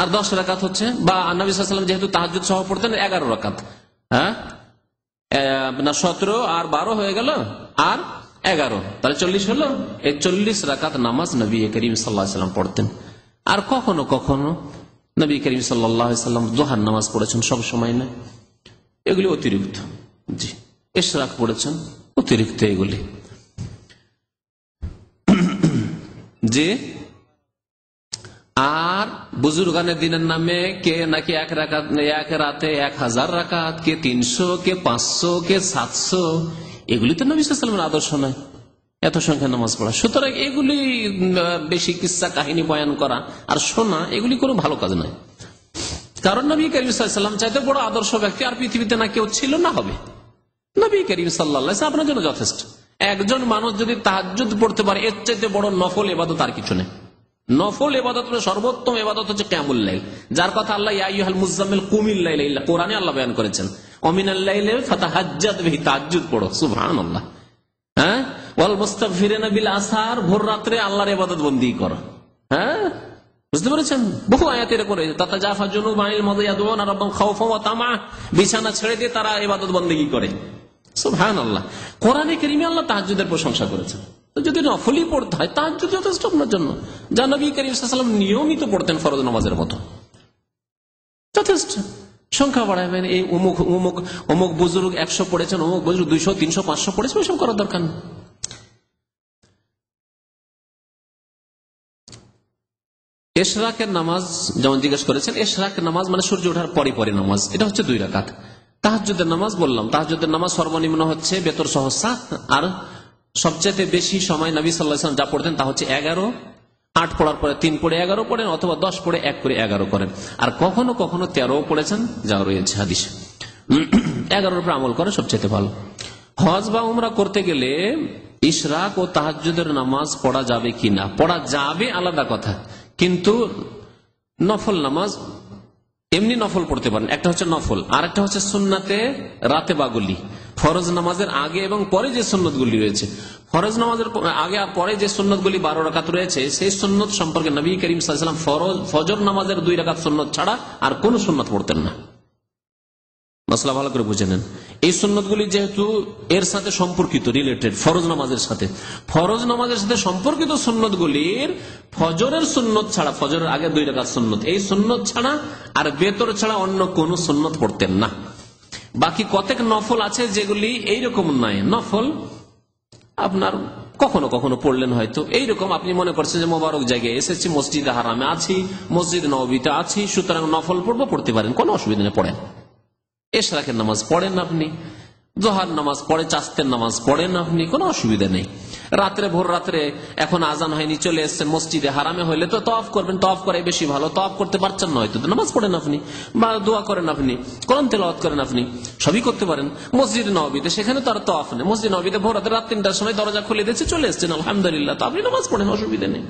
আর 10 রাকাত হচ্ছে, বা নবী সাল্লাল্লাহু আলাইহি ওয়াসাল্লাম যেহেতু তাহাজ্জুদ সহ পড়তেন 11 রাকাত, 17 আর 12 হয়ে গেল, আর 11, তাহলে 40 হলো। এই 40 রাকাত নামাজ নবী করিম সাল্লাল্লাহু আলাইহি ওয়াসাল্লাম পড়তেন। আর কখনো কখনো নবী করিম সাল্লাল্লাহু আলাইহি ওয়াসাল্লাম যোহর নামাজ পড়েছেন, সব সময় না, এগুলি অতিরিক্ত। জি, ইশরাক পড়েছেন, অতিরিক্ত এগুলি। যে আর বুজুর্গানের দিনের নামে কে নাকি 1 রাকাত, 1 রাতে 1000 রাকাত, কে 300, কে 500, কে 700, এগুলি তো নবী সাল্লাল্লাহু আলাইহি ওয়াসাল্লামের আদর্শ নয়, এত সংখ্যা নামাজ পড়া। সুতরাং এগুলি বেশি কিসসা কাহিনী বয়ান করা আর শোনা, এগুলি কোনো ভালো কাজ নয়। কারণ নবী করিম সাল্লাল্লাহু আলাইহি ওয়াসাল্লাম চাইতে বড় আদর্শ ব্যক্তি আর পৃথিবীতে না কেউ ছিল না হবে। নবী করিম সাল্লাল্লাহু আলাইহি ওয়াসাল্লাম আপনার জন্য যথেষ্ট। একজন মানুষ যদি তাহাজ্জুদ পড়তে পারে, এর চাইতে বড় নফল ইবাদত আর কিছু নেই। নফল ইবাদত সর্বোত্তম ইবাদত হচ্ছে কিয়ামুল লাইল, যার কথা আল্লাহ ইয়া আইয়ুহাল মুযাম্মিল কুমিল লাইলা ইল্লা, কোরআনে আল্লাহ বয়ান করেছেন ওমিনাল লাইলি ফাতাহাজ্জাদ বিহি, তাহাজ্জুদ পড়ো। সুবহানাল্লাহ। হ্যাঁ, ওয়াল মুস্তাগফিরিনা বিল আসহার, ভোর রাত্রে আল্লাহর ইবাদত বন্দি করো। হ্যাঁ, বুঝতে পেরেছেন? বহু আয়াতের করে তাতাজাফা জুনুবুহুম আনিল মাদি ইয়াদউনা রাব্বাহুম খাওফান ওয়া তামআ, বিছানা ছেড়ে দিয়ে তারা ইবাদত বন্দেগী করে। সুবহানাল্লাহ। কোরআনে কারীমে আল্লাহ তাহাজ্জুদের প্রশংসা করেছেন। যদি নফলই পড়তে হয় তাহাজ্জুদ যথেষ্ট আপনার জন্য, যা নবী করিম সাল্লাল্লাহু আলাইহি ওয়াসাল্লাম নিয়মিত পড়তেন ফরজ নামাজের মতো, যথেষ্ট। সংখ্যা বাড়াবেন, এই অমুক অমুক অমুক বুজুর্গ 100 পড়েছেন, অমুক বুজুর্গ 200 300 500 পড়েছেন, ওইসব করার দরকার নেই। ইশরাকের নামাজ যেমন জিজ্ঞেস করেছেন, ইশরাকের নামাজ মানে সূর্য ওঠার পরে পরে নামাজ, এটা হচ্ছে 2 রাকাত। তাহাজ্জুদের নামাজ বললাম, তাহাজ্জুদের নামাজ সর্বনিম্ন হচ্ছে বেতর সহ 7, আর সবচেয়ে বেশি সময় নবী সাল্লাল্লাহু আলাইহি ওয়াসাল্লাম যা পড়তেন তা হচ্ছে 11, 8 পড়ার পরে 3 পড়ে 11 পড়েন, অথবা 10 পড়ে 1 করে 11 করেন, আর কখনো কখনো 13 পড়েছেন, যা রয়েছে হাদিসে। 11 উপর আমল করে সবচেয়ে ভালো। হজ বা উমরা করতে গেলে ইশরাক ও তাহাজ্জুদের নামাজ পড়া যাবে কিনা, পড়া যাবে আলাদা কথা, কিন্তু নফল নামাজ এমনি নফল পড়তে পারেন। একটা হচ্ছে নফল, আর একটা হচ্ছে সুন্নাতে রাতে বাগুলি। ফরজ নামাজের আগে এবং পরে যে সুন্নতগুলি রয়েছে, ফরজ নামাজের আগে আর পরে যে সুন্নতগুলি 12 রাকাত রয়েছে, সেই সুন্নত সম্পর্কে নবী করিম সাল্লাল্লাহু আলাইহি ওয়াসাল্লাম ফজর নামাজের 2 রাকাত সুন্নত ছাড়া আর কোন সুন্নত পড়তেন না। মাসলা ভালো করে বুঝে নেন। এই সুন্নতগুলি যেহেতু এর সাথে সম্পর্কিত, রিলেটেড ফরজ নামাজের সাথে, ফরজ নামাজের সাথে সম্পর্কিত সুন্নতগুলির ফজরের সুন্নত ছাড়া, ফজরের আগে 2 রাকাত সুন্নত, এই সুন্নত ছাড়া আর বেতর ছাড়া অন্য কোন সুন্নত পড়তেন না। বাকি কতক নফল আছে যেগুলি এইরকম নয়, নফল আপনার কখনো কখনো পড়লেন, হয়তো এইরকম আপনি মনে করছেন যে মোবারক জায়গায় এসেছি, মসজিদে হারামে আছি, মসজিদ নববীতে আছি, সুতরাং নফল পড়বো, পড়তে পারেন, কোনো অসুবিধা নেই, পড়েন। ইশরাকের নামাজ পড়েন আপনি, জোহর নামাজ পড়ে, চাস্তের নামাজ পড়েন আপনি, কোনো অসুবিধা নেই। রাত্রে ভোর রাত্রে এখন আজান হয়নি, চলে এসছেন মসজিদে হারামে, হইলে তো তওয়াফ করবেন, তওয়াফ করাই বেশি ভালো। তওয়াফ করতে পারছেন না হয়তো, নামাজ পড়েন আপনি, বা দোয়া করেন আপনি, কোরআন তেলাওয়াত করেন আপনি, সবই করতে পারেন। মসজিদ নববীতে সেখানে তো আর তওয়াফ নেই, মসজিদ নববীতে ভোর রাতে রাত 3টার সময় দরজা খুলে দিয়েছে, চলে এসছেন, আলহামদুলিল্লাহ, তো আপনি নামাজ পড়েন, অসুবিধা নেই।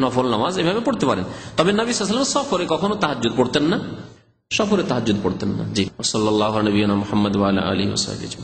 নফল নামাজ এভাবে পড়তে পারেন। তবে নবী সাল্লাল্লাহু আলাইহি ওয়াসাল্লাম সফরে কখনো তাহাজ্জুদ পড়তেন না, সফরে তাহাজ্জুদ পড়তেন না। জি, সাল্লাল্লাহু আলাইহি ওয়া সাল্লাম মুহাম্মদ ওয়া আলা আলিহি ওয়া সাহবিহি।